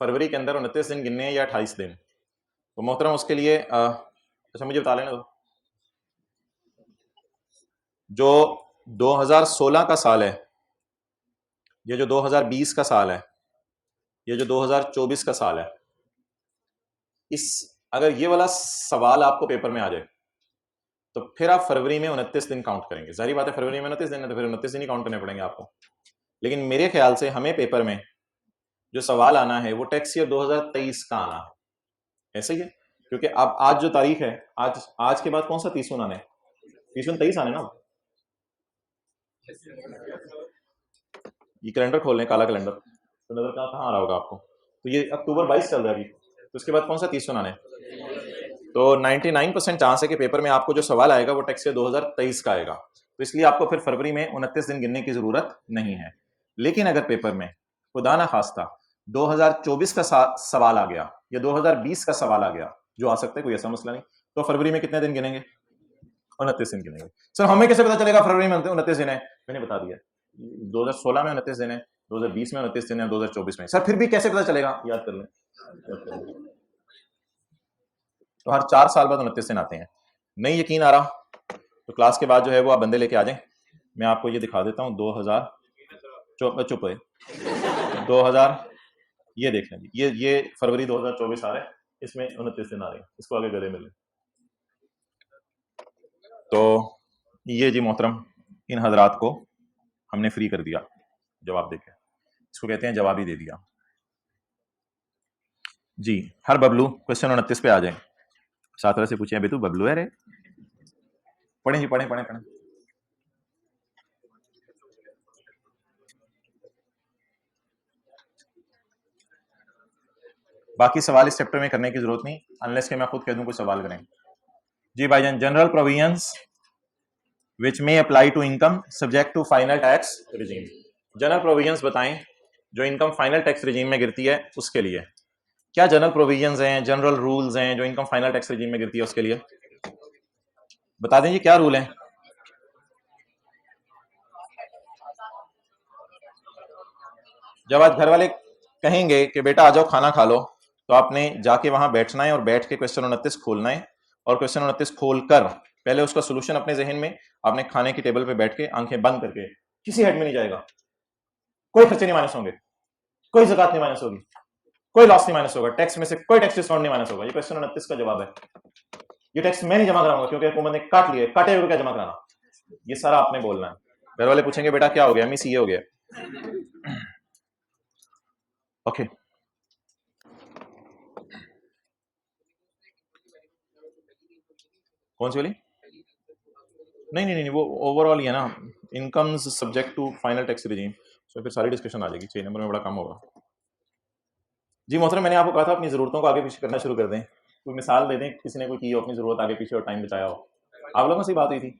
फरवरी के अंदर 29 दिन गिनने हैं या 28 दिन। तो मोहतरम उसके लिए अच्छा मुझे बता लेना दो, जो 2016 का साल है, ये जो 2020 का साल है, ये जो 2024 का साल है, इस अगर ये वाला सवाल आपको पेपर में आ जाए तो फिर आप फरवरी में 29 दिन काउंट करेंगे। जाहिर बात है फरवरी में 29 दिन है तो फिर 29 दिन ही काउंट करने पड़ेंगे आपको। लेकिन मेरे ख्याल से हमें पेपर में जो सवाल आना है वो टैक्स ईयर 2023 का आना है, ऐसे ही है। क्योंकि अब आज जो तारीख है, आज के बाद कौन सा 30 आने, 30 आने ना। ये कैलेंडर खोल लें, काला कैलेंडर, तो नजर कहाँ आ रहा होगा आपको, तो ये अक्टूबर 22 चल रहा है अभी, तो उसके बाद कौन सा 30 आने। तो 99% चांस है कि पेपर में आपको जो सवाल आएगा वो टैक्स ईयर 2023 का आएगा, तो इसलिए आपको फिर फरवरी में 29 दिन गिनने की जरूरत नहीं है। लेकिन अगर पेपर में खुदा ना खास्ता 2024 का सवाल आ गया या 2020 का सवाल आ गया, जो आ सकता है, कोई ऐसा मसला नहीं, तो फरवरी में कितने दिन गिनेंगे? 29 दिन गिनेंगे। सर हमें कैसे पता चलेगा फरवरी में 29 दिन है? मैंने बता दिया, 2016 में 29 दिन है, 2020 में 29 दिन है, 2024 में। सर फिर भी कैसे पता चलेगा? याद कर लें, तो हर 4 साल बाद 29 दिन आते हैं। नहीं यकीन आ रहा तो क्लास के बाद जो है वो आप बंदे लेके आ जाएं, मैं आपको ये दिखा देता हूँ। 2000 चुप है, 2000 ये देख लें, ये फरवरी 2024 आ रहा है, इसमें 29 दिन आ रहे हैं, इसको आगे गले मिले। तो ये जी मोहतरम, इन हजरात को हमने फ्री कर दिया, जवाब देके, इसको कहते हैं जवाब ही दे दिया जी। हर बबलू क्वेश्चन 29 पे आ जाए, साथ से पूछे अभी तू बबलू है रे? पढ़े जी, पढ़े पढ़े पढ़े। बाकी सवाल इस चैप्टर में करने की जरूरत नहीं, अनलेस के मैं खुद कह दूं कुछ सवाल करें जी भाईजान। General provisions which may apply to income subject to final tax regime. General provisions बताएं जो इनकम फाइनल टैक्स रिजीम में गिरती है उसके लिए। क्या जनरल प्रोविजंस हैं, जनरल रूल्स हैं जो इनकम फाइनल टैक्स रिजीम में गिरती है उसके लिए? बता दें जी क्या रूल है। जब आज घर वाले कहेंगे कि बेटा आ जाओ खाना खा लो, तो आपने जाके वहां बैठना है और बैठ के क्वेश्चन 29 खोलना है, और क्वेश्चन 29 खोल कर पहले उसका सोल्यूशन अपने जहन में आपने खाने की टेबल पे बैठ के आंखें बंद करके किसी हेड में नहीं जाएगा, कोई खर्चे नहीं माइनस होंगे, कोई ज़कात नहीं माइनस होगी, कोई लॉस नहीं माइनस होगा, टैक्स में से कोई टैक्स डिस्काउंट नहीं माइनस होगा। ये क्वेश्चन 29 का जवाब है। ये टैक्स मैं नहीं जमा कराऊंगा क्योंकि हुकूमत ने काट लिए, काटे हुए क्या जमा कराना, ये सारा आपने बोलना है। घर वाले पूछेंगे बेटा क्या हो गया, मिस ये हो गया। ओके कौन सी वाली? नहीं नहीं नहीं, वो ओवरऑल ही है ना, incomes subject to final tax regime, तो फिर सारी डिस्कशन आ जाएगी, 6 नंबर में बड़ा कम होगा। जी मोहतरम, मैंने आपको कहा था अपनी ज़रूरतों को आगे पीछे करना शुरू कर दें, कोई मिसाल दे दें, किसी ने कोई की हो अपनी ज़रूरत आगे पीछे और टाइम बचाया हो। आप लोगों से बात हुई थी,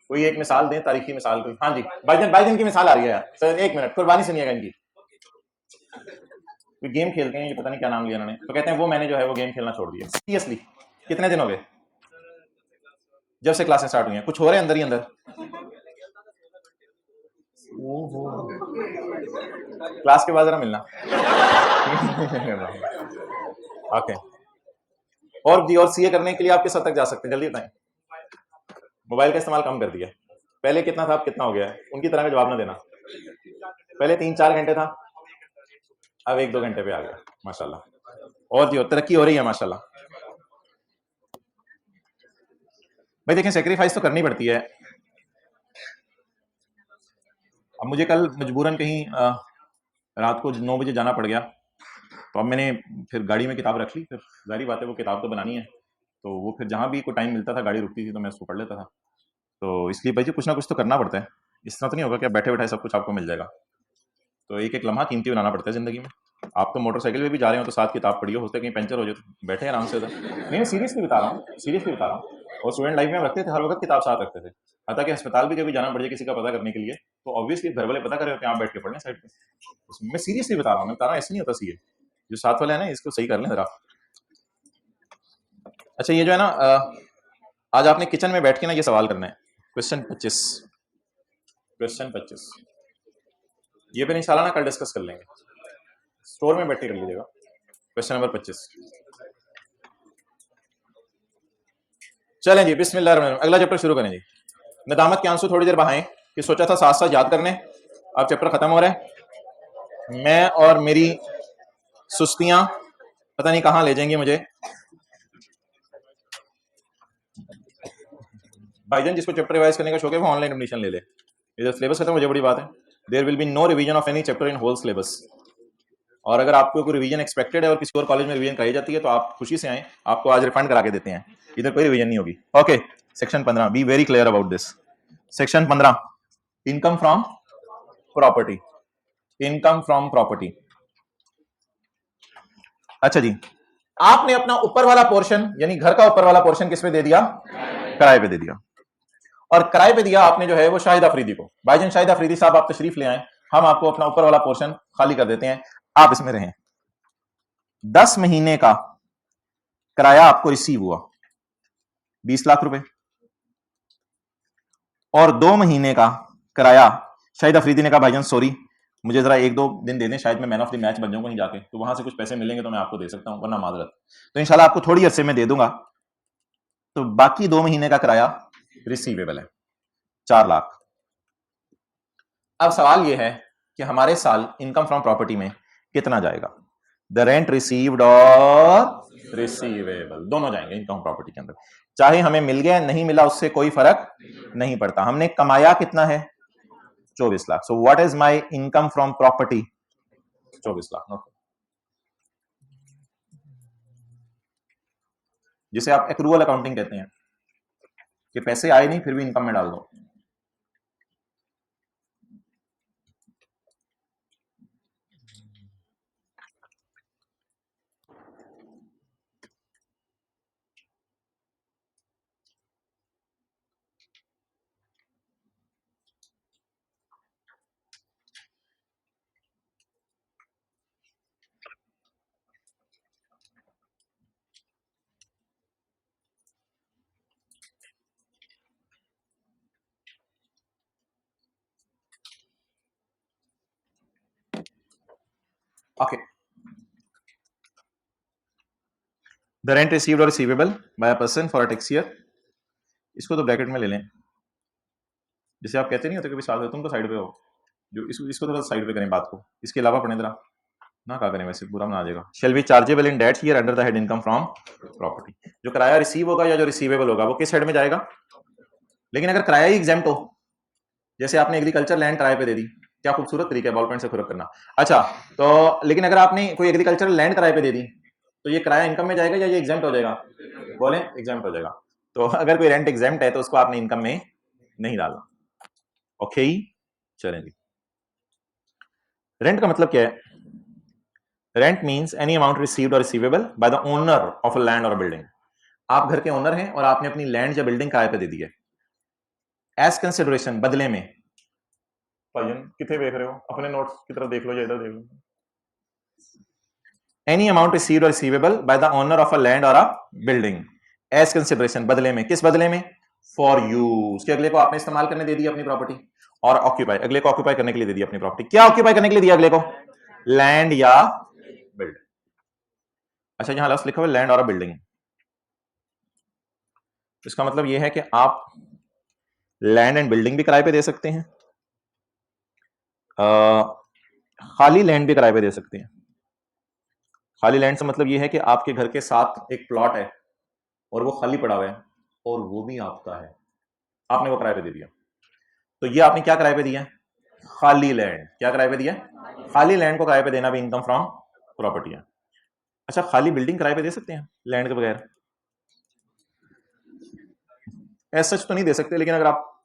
कोई एक मिसाल दें, तारीखी मिसाल कोई। हाँ जी, भाईजन की मिसाल आ रही है यार सर, एक मिनट कुर्बानी सुनिएगा इनकी। कोई गेम खेलते हैं, ये पता नहीं क्या नाम लिया उन्होंने, तो कहते हैं वो मैंने जो है वो गेम खेलना छोड़ दिया। सीरियसली कितने दिन हो गए जब से क्लासें स्टार्ट हुई हैं? कुछ हो रहे हैं अंदर ही अंदर? क्लास के बाद जरा मिलना। ओके और जी, और सीए करने के लिए आप किस हद तक जा सकते हैं, जल्दी बताएं। मोबाइल का इस्तेमाल कम कर दिया, पहले कितना था अब कितना हो गया है? उनकी तरह का जवाब ना देना। पहले 3-4 घंटे था, अब 1-2 घंटे पे आ गया माशाल्लाह। और जी और तरक्की हो रही है माशाल्लाह। भाई देखें, सेक्रीफाइस तो करनी पड़ती है। अब मुझे कल मजबूरन कहीं रात को 9 बजे जाना पड़ गया, तो अब मैंने फिर गाड़ी में किताब रख ली, फिर जारी बात है वो किताब तो बनानी है, तो वो फिर जहाँ भी कोई टाइम मिलता था गाड़ी रुकती थी तो मैं उसको पढ़ लेता था। तो इसलिए भाई जी कुछ ना कुछ तो करना पड़ता है, इस तरह तो नहीं होगा कि आप बैठे बैठे सब कुछ आपको मिल जाएगा, तो एक एक लम्हा कीमती बनाना पड़ता है ज़िंदगी में। आप तो मोटरसाइकिल पे भी जा रहे हो तो साथ किताब पढ़ियो, हो सकता है कहीं पंचर हो जाए तो बैठे आराम से उधर। नहीं सीरियसली बता रहा हूँ, सीरियसली बता रहा हूँ। और स्टूडेंट लाइफ में हम रखते थे, हर वक्त किताब साथ रखते थे, हत्ता कि अस्पताल भी कभी जाना पड़ जाए किसी का पता करने के लिए तो ऑब्वियसली घर वाले पता कर रहे होते हैं, आप बैठ के पढ़ने साइड पे। मैं सीरियसली बता रहा हूँ, मैं बता रहा हूँ ऐसे नहीं होता सीए। जो साथ वाले है ना इसको सही कर लें जरा। अच्छा ये जो है ना आज आपने किचन में बैठ के ना ये सवाल करना है, क्वेश्चन 25, क्वेश्चन 25 ये फिर इंशाल्लाह ना कल डिस्कस कर लेंगे, स्टोर में बैठ के कर लीजिएगा। क्वेश्चन नंबर 25 चलें जी, बिस्मिल्लाह। अगला चैप्टर शुरू करें जी। नदामत के आंसू थोड़ी देर बहाएं कि सोचा था साथ साथ याद करने, अब चैप्टर खत्म हो रहा है, मैं और मेरी सुस्तियां पता नहीं कहाँ ले जाएंगी मुझे। भाईजान जिसको चैप्टर रिवाइज करने का शौक है वो ऑनलाइन एडमिशन ले ले, इधर सिलेबस खत्म हो जाए बड़ी बात है। There will be no revision of any chapter in whole syllabus, और अगर आपको कोई रिवीजन एक्सपेक्टेड है और किसी और कॉलेज में रिवीजन कराई जाती है तो आप खुशी से आए, आपको आज रिफंड करा के देते हैं, इधर कोई रिवीजन नहीं होगी। Okay section 15, be very clear about this. Section 15 income from property, income from property. अच्छा जी, आपने अपना ऊपर वाला पोर्शन यानी घर का ऊपर वाला पोर्शन किस पे दे दिया? किराए पे दे दिया, और किराए पे दिया आपने जो है वो शाहिद अफरीदी को। भाईजान शाहिद अफरीदी साहब आप तशरीफ ले आए, हम आपको अपना ऊपर वाला पोर्शन खाली कर देते हैं, आप इसमें रहें। 10 महीने का किराया आपको रिसीव हुआ 20 लाख रुपए, और 2 महीने का किराया शाहिद अफरीदी ने कहा भाईजान सॉरी मुझे जरा 1-2 दिन दे दें, शायद मैं मैन ऑफ द मैच बन जाऊंगा कहीं जाके, तो वहां से कुछ पैसे मिलेंगे तो मैं आपको दे सकता हूं, वरना माजरत, तो इंशाल्लाह आपको थोड़ी अरसे में दे दूंगा। तो बाकी 2 महीने का किराया रिसीवेबल है 4 लाख। अब सवाल यह है कि हमारे साल इनकम फ्रॉम प्रॉपर्टी में कितना जाएगा? द रेंट रिसीव्ड और रिसीवेबल दोनों जाएंगे इनकम प्रॉपर्टी के अंदर, चाहे हमें मिल गया नहीं मिला उससे कोई फर्क नहीं पड़ता। हमने कमाया कितना है? 24 lakh. So what is my income from property? 24 lakh, जिसे आप एक्रूअल अकाउंटिंग कहते हैं कि पैसे आए नहीं फिर भी इनकम में डाल दो। ओके, द रेंट रिसीव्ड और receivable by a person for a tax year, इसको तो ब्रैकेट में ले लें, जैसे आप कहते नहीं होते कभी साथ में, तुम तो साइड पे हो, जो इसको थोड़ा साइड पे करें बात को, इसके अलावा पढ़ने जरा ना, क्या करें वैसे बुरा ना आ जाएगा। Shall be chargeable in that year under the head income from property. जो किराया रिसीव होगा या जो रिसीवेबल होगा वो किस हेड में जाएगा? लेकिन अगर किराया ही एग्जेम्प्ट हो, जैसे आपने एग्रीकल्चर लैंड किराए पे दे दी, क्या खूबसूरत तरीका है बॉल पेन से खुरक करना। अच्छा, तो लेकिन अगर आपने कोई एग्रीकल्चर लैंड किराए पे दे दी, तो ये किराया इनकम में जाएगा या ये एग्जेम्प्ट हो जाएगा? बोले एग्जेम्प्ट हो जाएगा। तो अगर कोई रेंट एग्जेम्प्ट है तो उसको आपने इनकम में नहीं डालना। ओके, चलें जी। रेंट का मतलब क्या है? Rent means any amount received और receivable by the owner of a land और बिल्डिंग। आप घर के ओनर हैं और आपने अपनी लैंड या बिल्डिंग किराए पे दे दी है, एज कंसिडरेशन, बदले में। भाईजन कितने देख रहे हो? अपने नोट्स की तरफ देख लो या इधर देख लो। एनी अमाउंट रिसीव्ड और receivable by the owner of a land और अ बिल्डिंग एज कंसिडरेशन, बदले में। किस बदले में? फॉर यूज, कि अगले को आपने इस्तेमाल करने दे दी अपनी प्रॉपर्टी, और ऑक्यूपाई, अगले को ऑक्यूपाई करने के लिए दे दी अपनी प्रॉपर्टी। क्या ऑक्यूपाई करने के लिए दिया अगले को? लैंड या बिल्डिंग। अच्छा, यहां लफ्ज लिखा हुआ लैंड और अ बिल्डिंग, इसका मतलब यह है कि आप लैंड एंड बिल्डिंग भी किराए पे दे सकते हैं, खाली लैंड भी किराए पे दे सकते हैं। खाली लैंड से मतलब यह है कि आपके घर के साथ एक प्लॉट है और वो खाली पड़ा हुआ है और वो भी आपका है, आपने वो किराए पे दे दिया, तो ये आपने क्या किराए पे दिया? खाली लैंड। क्या किराए पे दिया? खाली लैंड को किराए पे देना भी इनकम फ्रॉम प्रॉपर्टी है। अच्छा, खाली बिल्डिंग किराए पे दे सकते हैं लैंड के बगैर? ऐसा सच तो नहीं दे सकते, लेकिन अगर आप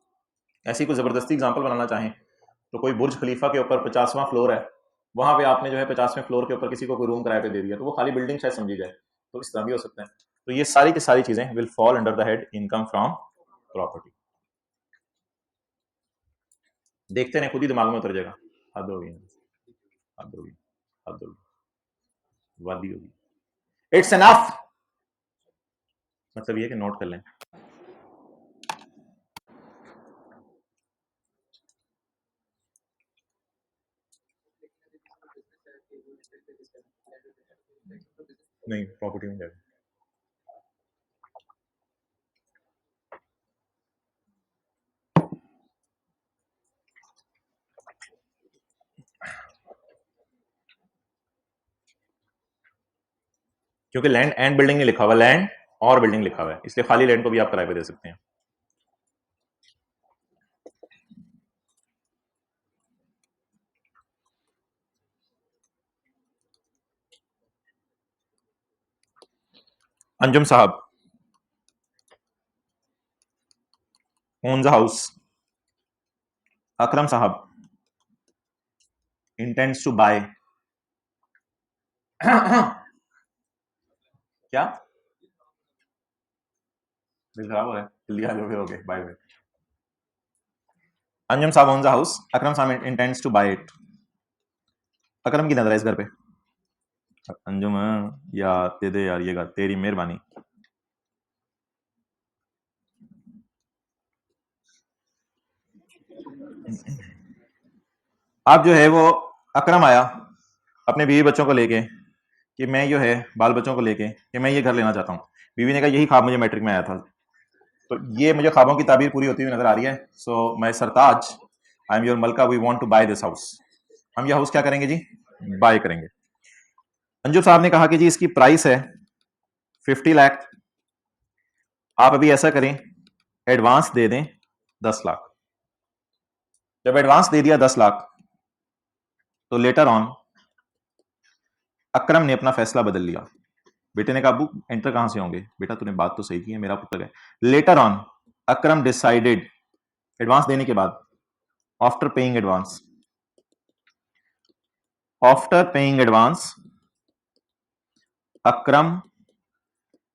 ऐसी कोई जबरदस्ती एग्जांपल बनाना चाहें तो कोई बुर्ज खलीफा के ऊपर 50वां फ्लोर है, वहां पे आपने जो है 50वें फ्लोर के ऊपर किसी को कोई रूम किराए पे दे दिया, तो वो खाली बिल्डिंग शायद समझी जाए, तो इस तरह भी हो सकता है। तो ये सारी की सारी चीजें will fall under the head income from property. देखते हैं, खुद ही दिमाग में उतर जाएगा। हद होगी, हद होगी, हद होगी, वादी होगी। इट्स एनफ, मतलब ये कि नोट कर लें। नहीं, प्रॉपर्टी में जाएगा। क्योंकि लैंड एंड बिल्डिंग नहीं लिखा हुआ, लैंड और बिल्डिंग लिखा हुआ है, इसलिए खाली लैंड को भी आप किराए पे दे सकते हैं। अंजुम साहब owns a house. Akram साहब intends to buy क्या? बिल खराब हो रहा है, जल्दी आ जाओ फिर। Okay, bye bye. अंजुम साहब owns a house. अकरम साहब intends to buy it. अकरम की नजर है इस घर पे। अंजुम या दे दे यार, ये घर तेरी मेहरबानी। आप जो है वो, अकरम आया अपने बीवी बच्चों को लेके कि मैं जो है बाल बच्चों को लेके कि मैं ये घर लेना चाहता हूँ। बीवी ने कहा यही ख्वाब मुझे मैट्रिक में आया था। तो ये मुझे ख्वाबों की ताबीर पूरी होती हुई नजर आ रही है। सो माय सरताज, आई एम योर मलका, we want to buy this house. हम ये हाउस क्या करेंगे जी? बाय करेंगे। अंजू साहब ने कहा कि जी इसकी प्राइस है 50 लाख। आप अभी ऐसा करें, एडवांस दे दें 10 लाख। जब एडवांस दे दिया 10 लाख, तो लेटर ऑन अकरम ने अपना फैसला बदल लिया। बेटे ने कहा अबू एंटर कहां से होंगे? बेटा तूने बात तो सही की है, मेरा पुत्र है। Later on Akram decided, advance देने के बाद, after paying advance, after paying advance Akram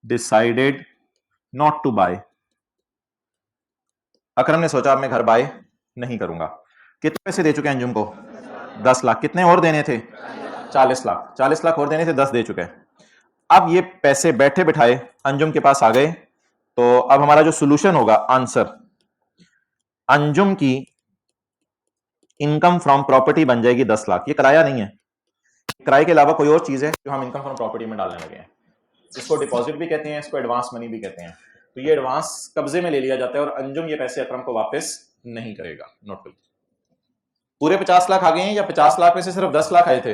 decided not to buy. Akram ने सोचा अब मैं घर बाय नहीं करूंगा। कितने पैसे दे चुके हैं अंजुम को? 10 लाख। कितने और देने थे? 40 लाख। 40 लाख और देने थे, 10 दे चुके हैं। अब ये पैसे बैठे बिठाए अंजुम के पास आ गए, तो अब हमारा जो सोल्यूशन होगा, आंसर, अंजुम की इनकम फ्रॉम प्रॉपर्टी बन जाएगी 10 लाख। ये किराया नहीं है, किराए के अलावा कोई और चीज है जो हम इनकम फ्रॉम प्रॉपर्टी में डालने लगे हैं। इसको डिपॉजिट भी कहते हैं, इसको एडवांस मनी भी कहते हैं। तो ये एडवांस कब्जे में ले लिया जाता है और अंजुम ये पैसे अकरम को वापस नहीं करेगा, नोट विल। पूरे 50 लाख आ गए हैं या 50 लाख में से सिर्फ 10 लाख आए थे?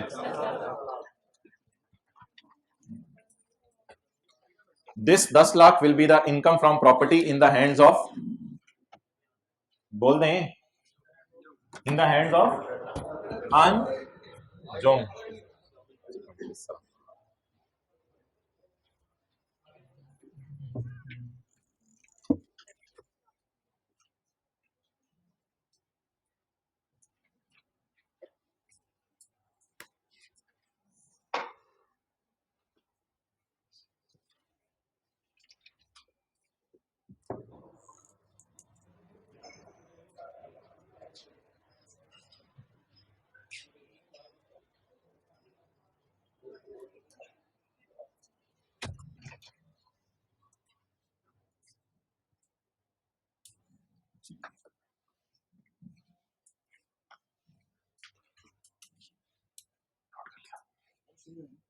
This 10 lakh will be the income from property in the hands of, बोल दें, in the hands of an Jong.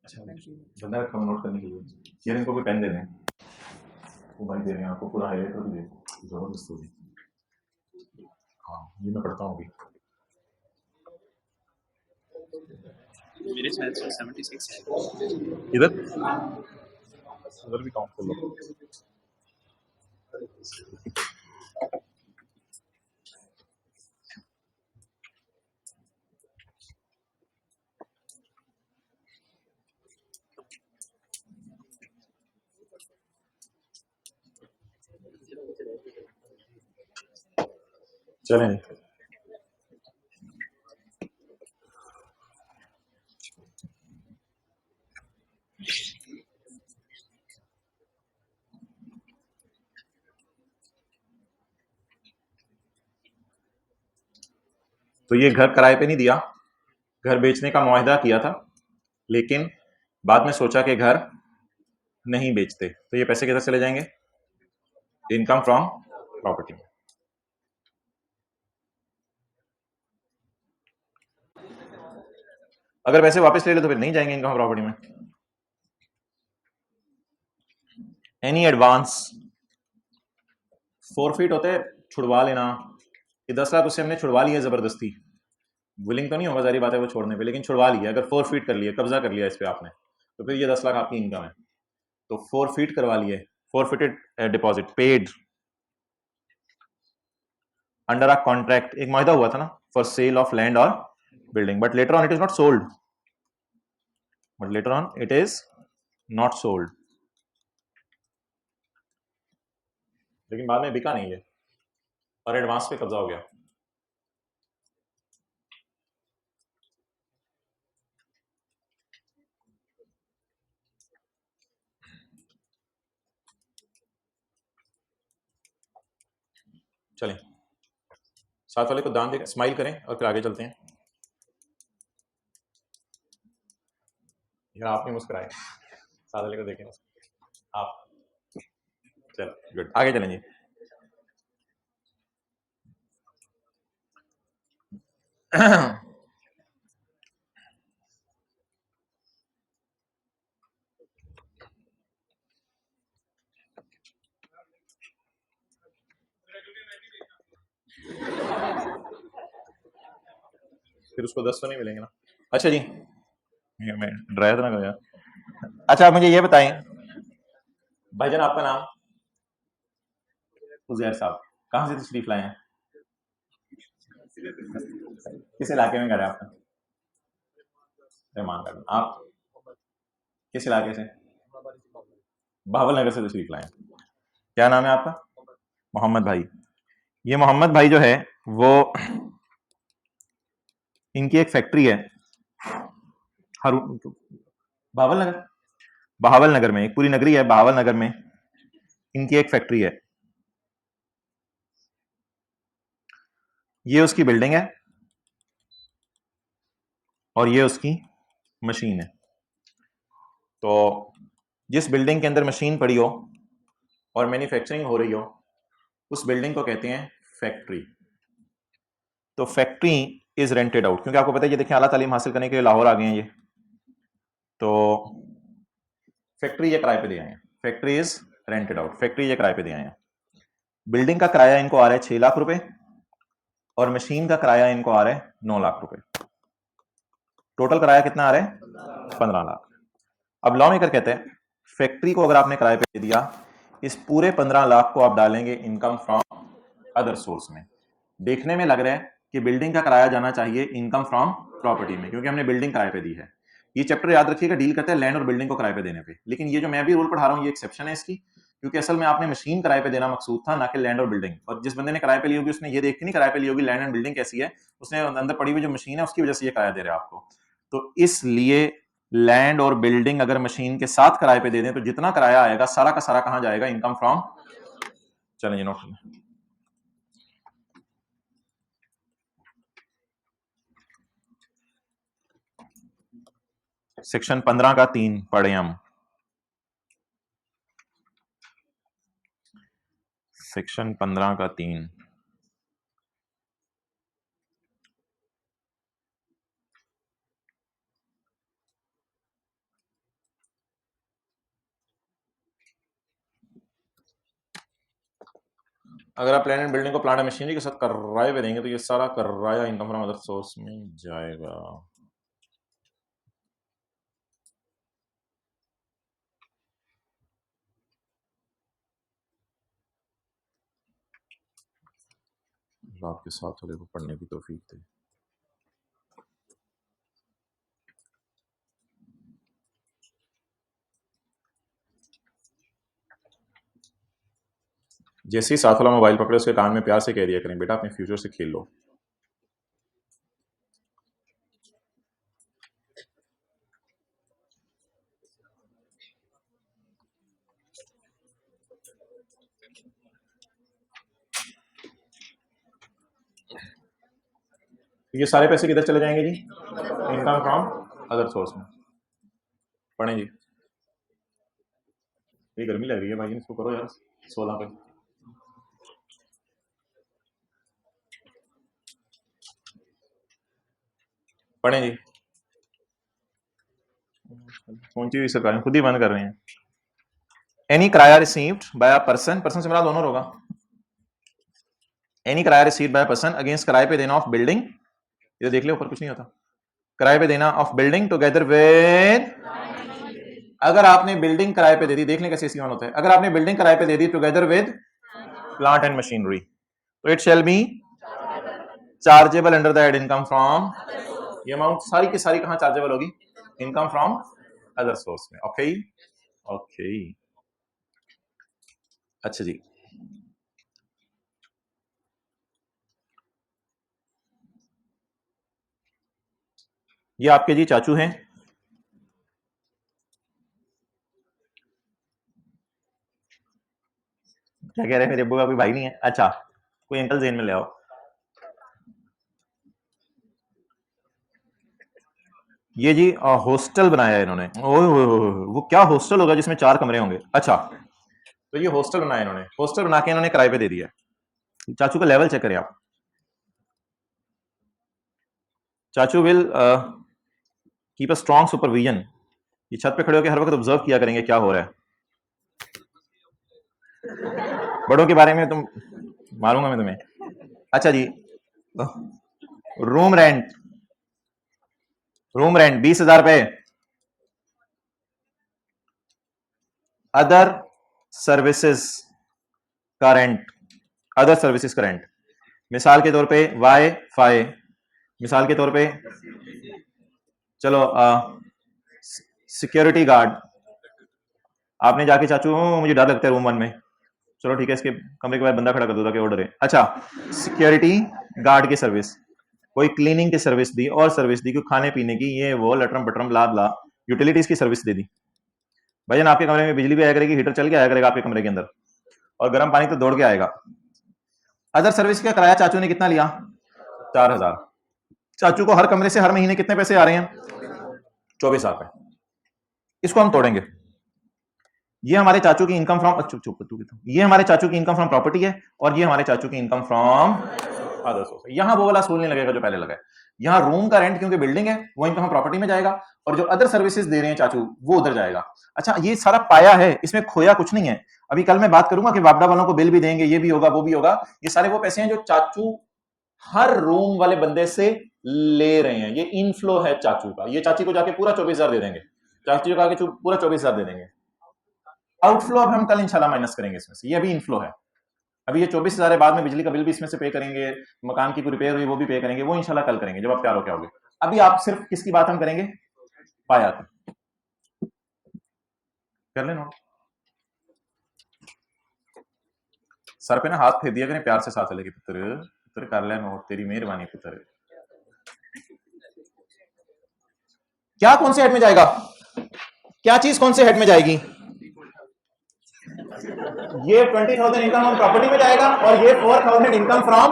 अच्छा बंदा रखा नोट करने के लिए, यार इनको कोई पेन दे दें, वो भाई दे रहे हैं आपको पूरा हाईलाइट कर दिए, जबरदस्त होगी। हाँ ये मैं पढ़ता हूँ अभी। मेरे शायद से 76 है। इधर उधर भी काउंट कर लो। चलें, तो ये घर किराए पे नहीं दिया, घर बेचने का मुआहदा किया था, लेकिन बाद में सोचा कि घर नहीं बेचते, तो ये पैसे किधर चले जाएंगे? Income from property. अगर पैसे वापस ले ले तो फिर नहीं जाएंगे इनकम प्रॉपर्टी में। एनी एडवांस, फोरफीट होते हैं छुड़वा लेना, ये 10 लाख उससे हमने छुड़वा लिया जबरदस्ती, विलिंग तो नहीं होगा सारी बात है वो छोड़ने पे, लेकिन छुड़वा लिया, अगर 4 फीट कर लिया, कब्जा कर लिया इस पे आपने, तो फिर ये 10 लाख आपकी इनकम है। तो 4 फीट करवा लिए, forfeited deposit paid under a contract, एक मुआहदा हुआ था ना फॉर सेल ऑफ लैंड और building, but later on it is not sold, but later on it is not sold, लेकिन बाद में बिका नहीं है और एडवांस पे कब्जा हो गया। चलें, साथ वाले को दान देकर स्माइल करें और फिर आगे चलते हैं। यार आप नहीं मुस्कुराए, साथ वाले को देखें आप। चलो गुड, आगे चलें जी। फिर उसको 10 तो नहीं मिलेंगे ना। अच्छा जी, मैं डराया था ना यार। अच्छा आप मुझे ये बताएं भाईजान, आपका नाम? उजैर साहब, कहाँ से तशरीफ लाए हैं? किस इलाके में घर है आपका? रहमानगढ़ में। आप किस इलाके से? बहावल नगर से तशरीफ लाए हैं। क्या नाम है आपका? मोहम्मद भाई। ये मोहम्मद भाई जो है वो, इनकी एक फैक्ट्री है बहावल नगर, बहावल नगर में, एक पूरी नगरी है बहावल नगर में, इनकी एक फैक्ट्री है। ये उसकी बिल्डिंग है और ये उसकी मशीन है। तो जिस बिल्डिंग के अंदर मशीन पड़ी हो और मैन्युफैक्चरिंग हो रही हो, उस बिल्डिंग को कहते हैं फैक्ट्री। तो फैक्ट्री इज रेंटेड आउट, क्योंकि आपको पता है ये देखिए आला तालीम हासिल करने के लिए लाहौर आ गए हैं ये, तो फैक्ट्री ये किराए पे दे आए हैं, factory is rented out, factory ये किराए पे दे आए हैं। बिल्डिंग का किराया इनको आ रहा है 6 लाख रुपए और मशीन का किराया इनको आ रहा है 9 लाख रुपए। टोटल किराया कितना आ रहा है 15 लाख। अब लॉ मेकर कहते हैं फैक्ट्री को अगर आपने किराए पे दे दिया, इस पूरे 15 लाख को आप डालेंगे इनकम फ्रॉम अदर सोर्स में। देखने में लग रहा है कि बिल्डिंग का किराया जाना चाहिए इनकम फ्रॉम प्रॉपर्टी में, क्योंकि हमने बिल्डिंग किराए पे दी है। ये चैप्टर याद रखिएगा डील करते हैं लैंड और बिल्डिंग को किराए पे देने पे, लेकिन ये जो मैं भी रूल पढ़ा रहा हूँ ये एक्सेप्शन है इसकी, क्योंकि असल में आपने मशीन किराए पे देना मकसूद था, ना कि लैंड और बिल्डिंग। और जिस बंदे ने किराए पे ली होगी उसने ये देख के नहीं किराए पे ली होगी लैंड एंड बिल्डिंग कैसी है, उसने अंदर पड़ी हुई जो मशीन है उसकी वजह से ये किराया दे रहा है आपको। तो इसलिए लैंड और बिल्डिंग अगर मशीन के साथ किराए पे दे दें तो जितना किराया आएगा सारा का सारा कहां जाएगा, इनकम फ्रॉम। चलें जी नोट करें। सेक्शन 15 का 3 पढ़े हम। सेक्शन 15 का 3 अगर आप लैंड एंड बिल्डिंग को प्लांट एंड मशीनरी के साथ किराए पे देंगे तो ये सारा किराया इनकम फ्रॉम अदर सोर्स में जाएगा। आपके साथ वाले को पढ़ने की तौफीक दे। जैसे ही साथ वाला मोबाइल पकड़े उसके कान में प्यार से कह दिया करें बेटा अपने फ्यूचर से खेल लो। ये सारे पैसे किधर चले जाएंगे जी, इनकम फ्रॉम अदर सोर्स में। पढ़ें जी। ये गर्मी लग रही है भाई, इसको करो यार 16 पे। पढ़ें जी। पहुंची हुई सरकार खुद ही बंद कर रहे हैं। एनी किराया received by a person, person से मेरा दोनों होगा। एनी किराया received by a person against किराए पे देना ऑफ बिल्डिंग, ये देख ले ऊपर कुछ नहीं होता, किराए पे देना ऑफ बिल्डिंग टुगेदर विद। अगर आपने बिल्डिंग किराए पे दे दी, देख लें कैसे सीवन होता है, अगर आपने बिल्डिंग किराए पे दे दी together with plant and machinery तो it shall be chargeable under that income from. ये अमाउंट सारी की सारी कहां चार्जेबल होगी, इनकम फ्रॉम अदर सोर्स में। ओके ओके अच्छा जी। ये आपके जी चाचू हैं, क्या कह रहे हैं मेरे अब्बू का कोई भाई नहीं है, अच्छा कोई अंकल जेन में ले आओ। ये जी हॉस्टल बनाया है इन्होंने, वो क्या हॉस्टल होगा जिसमें 4 कमरे होंगे। अच्छा तो ये हॉस्टल बनाया इन्होंने, हॉस्टल बना के इन्होंने किराए पे दे दिया। चाचू का लेवल चेक करें आप, चाचू will keep a strong supervision. ये छत पे खड़े होकर हर वक्त ऑब्जर्व किया करेंगे क्या हो रहा है। बड़ों के बारे में तुम मारूंगा मैं तुम्हें। अच्छा जी रूम रेंट, रूम रेंट 20,000 रुपए। अदर सर्विसेज का रेंट, अदर सर्विसेज का रेंट मिसाल के तौर पे वाई फाई, मिसाल के तौर पे चलो सिक्योरिटी गार्ड। आपने जाके चाचू मुझे डर लगता है रूम 1 में, चलो ठीक है इसके कमरे के बाद बंदा खड़ा कर दो ताकि ऑर्डर है। अच्छा सिक्योरिटी गार्ड की सर्विस, कोई क्लीनिंग की सर्विस दी और सर्विस दी, कोई खाने पीने की ये वो लटरम बटरम ब्ला ब्ला यूटिलिटीज की सर्विस दे दी। भाईजान आपके कमरे में बिजली भी आया करेगी, हीटर चल के आया करेगा आपके कमरे के अंदर, और गर्म पानी तो दौड़ के आएगा। अदर सर्विस का किराया चाचू ने कितना लिया 4,000। चाचू को हर कमरे से हर महीने कितने पैसे आ रहे हैं 24,000 रुपए। इसको हम तोड़ेंगे, ये हमारे चाचू की इनकम फ्रॉम, ये हमारे चाचू की इनकम फ्रॉम प्रॉपर्टी है और ये हमारे चाचू की इनकम फ्रॉम अदर सोर्स। यहां वो वाला सूल नहीं लगेगा जो पहले लगा है। यहां रूम का रेंट क्योंकि बिल्डिंग है वो इनकम प्रॉपर्टी में जाएगा और जो अदर सर्विसेज दे रहे हैं चाचू वो उधर जाएगा। अच्छा ये सारा पाया है, इसमें खोया कुछ नहीं है। अभी कल मैं बात करूंगा कि वापडा वालों को बिल भी देंगे, ये भी होगा वो भी होगा, ये सारे वो पैसे हैं जो चाचू हर रूम वाले बंदे से ले रहे हैं। ये इनफ्लो है चाचू का, ये चाची को जाके पूरा 24,000 दे देंगे, चाची को आके पूरा 24,000 दे देंगे। आउटफ्लो अब हम कल इंशाल्लाह माइनस करेंगे इसमें से, ये अभी इनफ्लो है। अभी ये 24,000 है, बाद में बिजली का बिल भी इसमें से पे करेंगे, मकान की कोई रिपेयर हुई वो भी पे करेंगे, वो इंशाल्लाह कल करेंगे जब आप तैयार होके आओगे। अभी आप सिर्फ किसकी बात हम करेंगे, पाया की। कर ले नोट, सर पे ना हाथ फेर दिया करें प्यार से, साथ लेके पुत्र पुत्र कर ले नोट, तेरी मेहरबानी पुत्र। क्या कौन से हेड में जाएगा, क्या चीज कौन से हेड में जाएगी, ये 20,000 इनकम ऑन प्रॉपर्टी में जाएगा और ये 4,000 इनकम फ्रॉम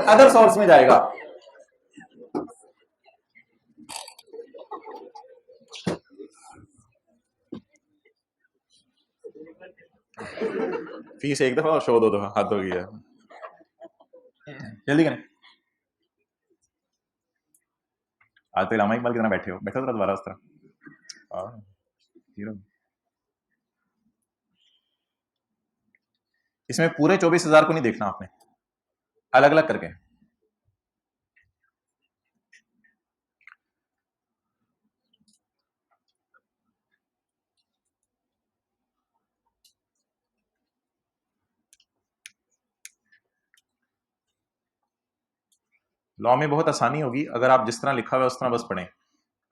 अदर सोर्स में जाएगा। फीस एक दफा और शो 2 दफा, हाथ हो गया, जल्दी करें। आज तो इलामा इकबाल की तरह बैठे हो, बैठो जरा दोबारा उस तरह। इसमें पूरे 24,000 को नहीं देखना आपने, अलग अलग करके। लॉ में बहुत आसानी होगी अगर आप जिस तरह लिखा हुआ है उस तरह बस पढ़ें।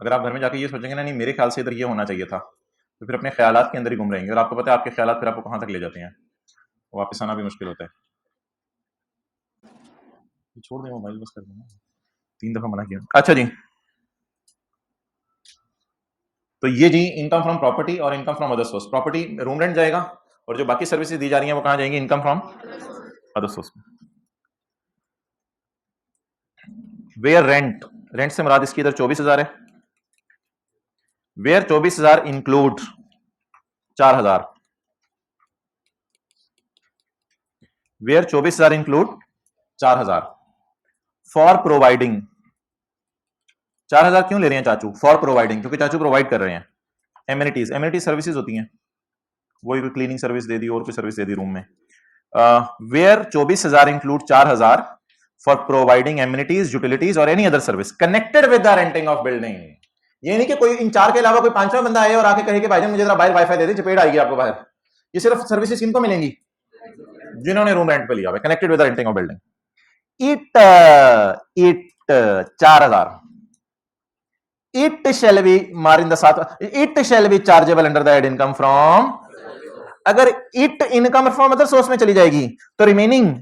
अगर आप घर में जाके ये सोचेंगे ना नहीं मेरे ख्याल से इधर ये होना चाहिए था, तो फिर अपने ख्यालात के अंदर ही गुम रहेंगे, और आपको पता है आपके ख्यालात फिर आपको कहां तक ले जाते हैं, वापस आना भी मुश्किल होता है। छोड़ दे मोबाइल, बस कर देना, 3 दफा मना किया। अच्छा जी, तो ये जी इनकम फ्रॉम प्रॉपर्टी और income from other source. Property room rent जाएगा और जो बाकी सर्विसेज दी जा रही हैं वो कहां जाएंगी, income from other source. Where rent, rent से मुराद इसकी इधर 24,000 है, where 24,000 include 4,000, where 24,000 include 4,000 for providing. 4,000 क्यों ले रहे हैं चाचू, फॉर प्रोवाइडिंग, क्योंकि चाचू प्रोवाइड कर रहे हैं एमिनिटीज। एमिनिटीज सर्विसेज होती हैं, वही कोई क्लीनिंग सर्विस दे दी और कोई सर्विस दे दी रूम में। Where 24,000 include 4,000 for providing amenities, utilities और any other service connected with the renting of building. ये नहीं कि कोई इन 4 के अलावा कोई 5वां बंदा आए और आके कहे कि भाईजान मुझे जरा बाहर वाईफाई दे दे, चपेट आएगी आपको बाहर। ये सिर्फ सर्विसेज किनको मिलेंगी, जिन्होंने रूम रेंट पे लिया हुआ, connected with the renting of building. It 4,000, it shall be मार इन द साथ, it shall be chargeable under the head income from। अगर it income from other source में चली जाएगी तो remaining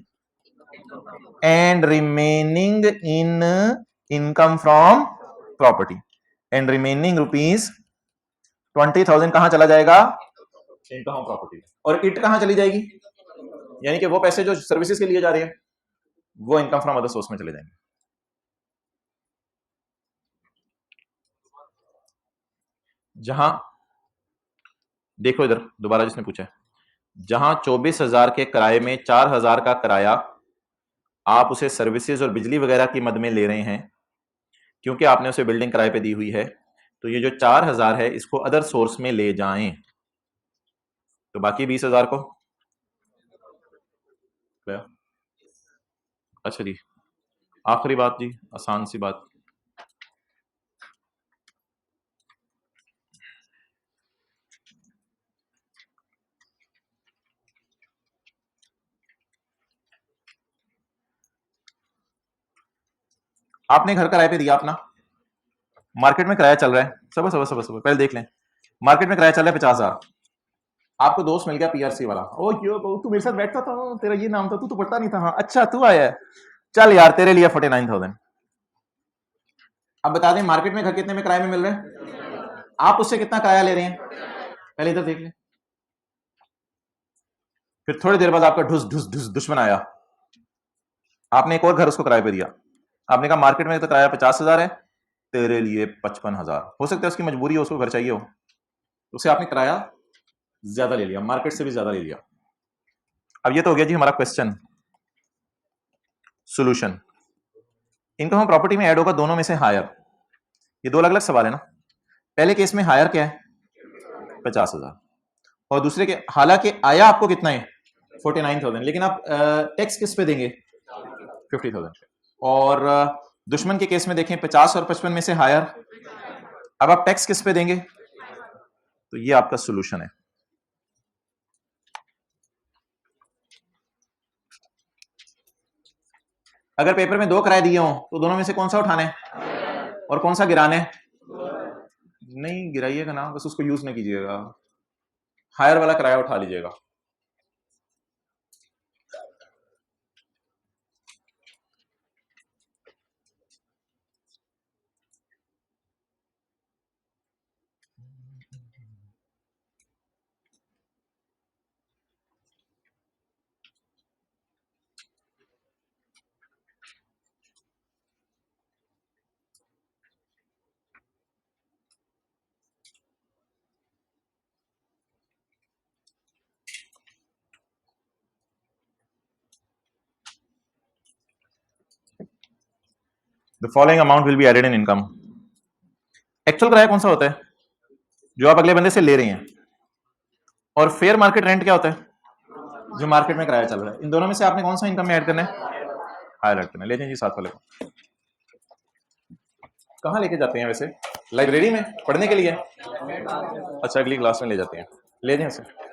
and remaining in income from property and remaining rupees 20,000 कहां चला जाएगा, इनकम फ्रॉम प्रॉपर्टी। और it कहां चली जाएगी, यानी कि वो पैसे जो सर्विसेज के लिए जा रहे हैं वो इनकम फ्रॉम अदर सोर्स में चले जाएंगे। जहां देखो इधर दोबारा जिसने पूछा है, जहां 24,000 के किराए में 4,000 का किराया आप उसे सर्विसेज और बिजली वगैरह की मद में ले रहे हैं क्योंकि आपने उसे बिल्डिंग किराए पे दी हुई है, तो ये जो 4,000 है इसको अदर सोर्स में ले जाएं, तो बाकी 20,000 को। अच्छा जी, आखिरी बात जी, आसान सी बात, आपने घर किराए पे दिया अपना, मार्केट में किराया चल रहा है, सब पहले देख लें, मार्केट में किराया चल रहा है 50,000, आपको दोस्त मिल गया पीआरसी वाला, ओ क्यों तू मेरे साथ बैठता था, तेरा ये नाम था, तू तो पढ़ता नहीं था, हाँ अच्छा तू आया है, चल यार तेरे लिए 49,000। अब बता दें मार्केट में घर कितने में किराए में मिल रहे हैं, आप उससे कितना किराया ले रहे हैं, पहले इधर देख लें। फिर थोड़ी देर बाद आपका ढुस ढुस ढुस दुश्मन आया, आपने एक और घर उसको किराए पे दिया, आपने कहा मार्केट में तो किराया 50,000 है, तेरे लिए 55,000। हो सकता है उसकी मजबूरी हो, उसको घर चाहिए हो, उसे आपने किराया ज्यादा ले लिया, मार्केट से भी ज्यादा ले लिया। अब ये तो हो गया जी हमारा क्वेश्चन। सॉल्यूशन, इनकम हम प्रॉपर्टी में ऐड होगा दोनों में से हायर, ये दो अलग अलग सवाल है ना। पहले केस में हायर क्या है 50,000 और दूसरे के, हालांकि आया आपको कितना है 49,000, लेकिन आप टैक्स किस पे देंगे 50,000, और दुश्मन के केस में देखें 50 और 55 में से हायर। अब आप टैक्स किस पे देंगे? तो ये आपका सोल्यूशन है। अगर पेपर में 2 किराए दिए हों तो दोनों में से कौन सा उठाने और कौन सा गिराने? नहीं गिराइएगा ना, बस उसको यूज नहीं कीजिएगा, हायर वाला किराया उठा लीजिएगा। The following amount will be added in income. Actual किराया कौन सा होता है? जो आप अगले बंदे से ले रहे हैं। और फेयर मार्केट रेंट क्या होता है? जो मार्केट में किराया चल रहा है। इन दोनों में से आपने कौन सा इनकम में ऐड करना है? हायर ऐड करना है। ले जाइए जी साथ वाले को। कहाँ लेके जाते हैं वैसे? लाइब्रेरी में पढ़ने के लिए? अच्छा अगली क्लास में ले जाते हैं, ले जाएं उसे।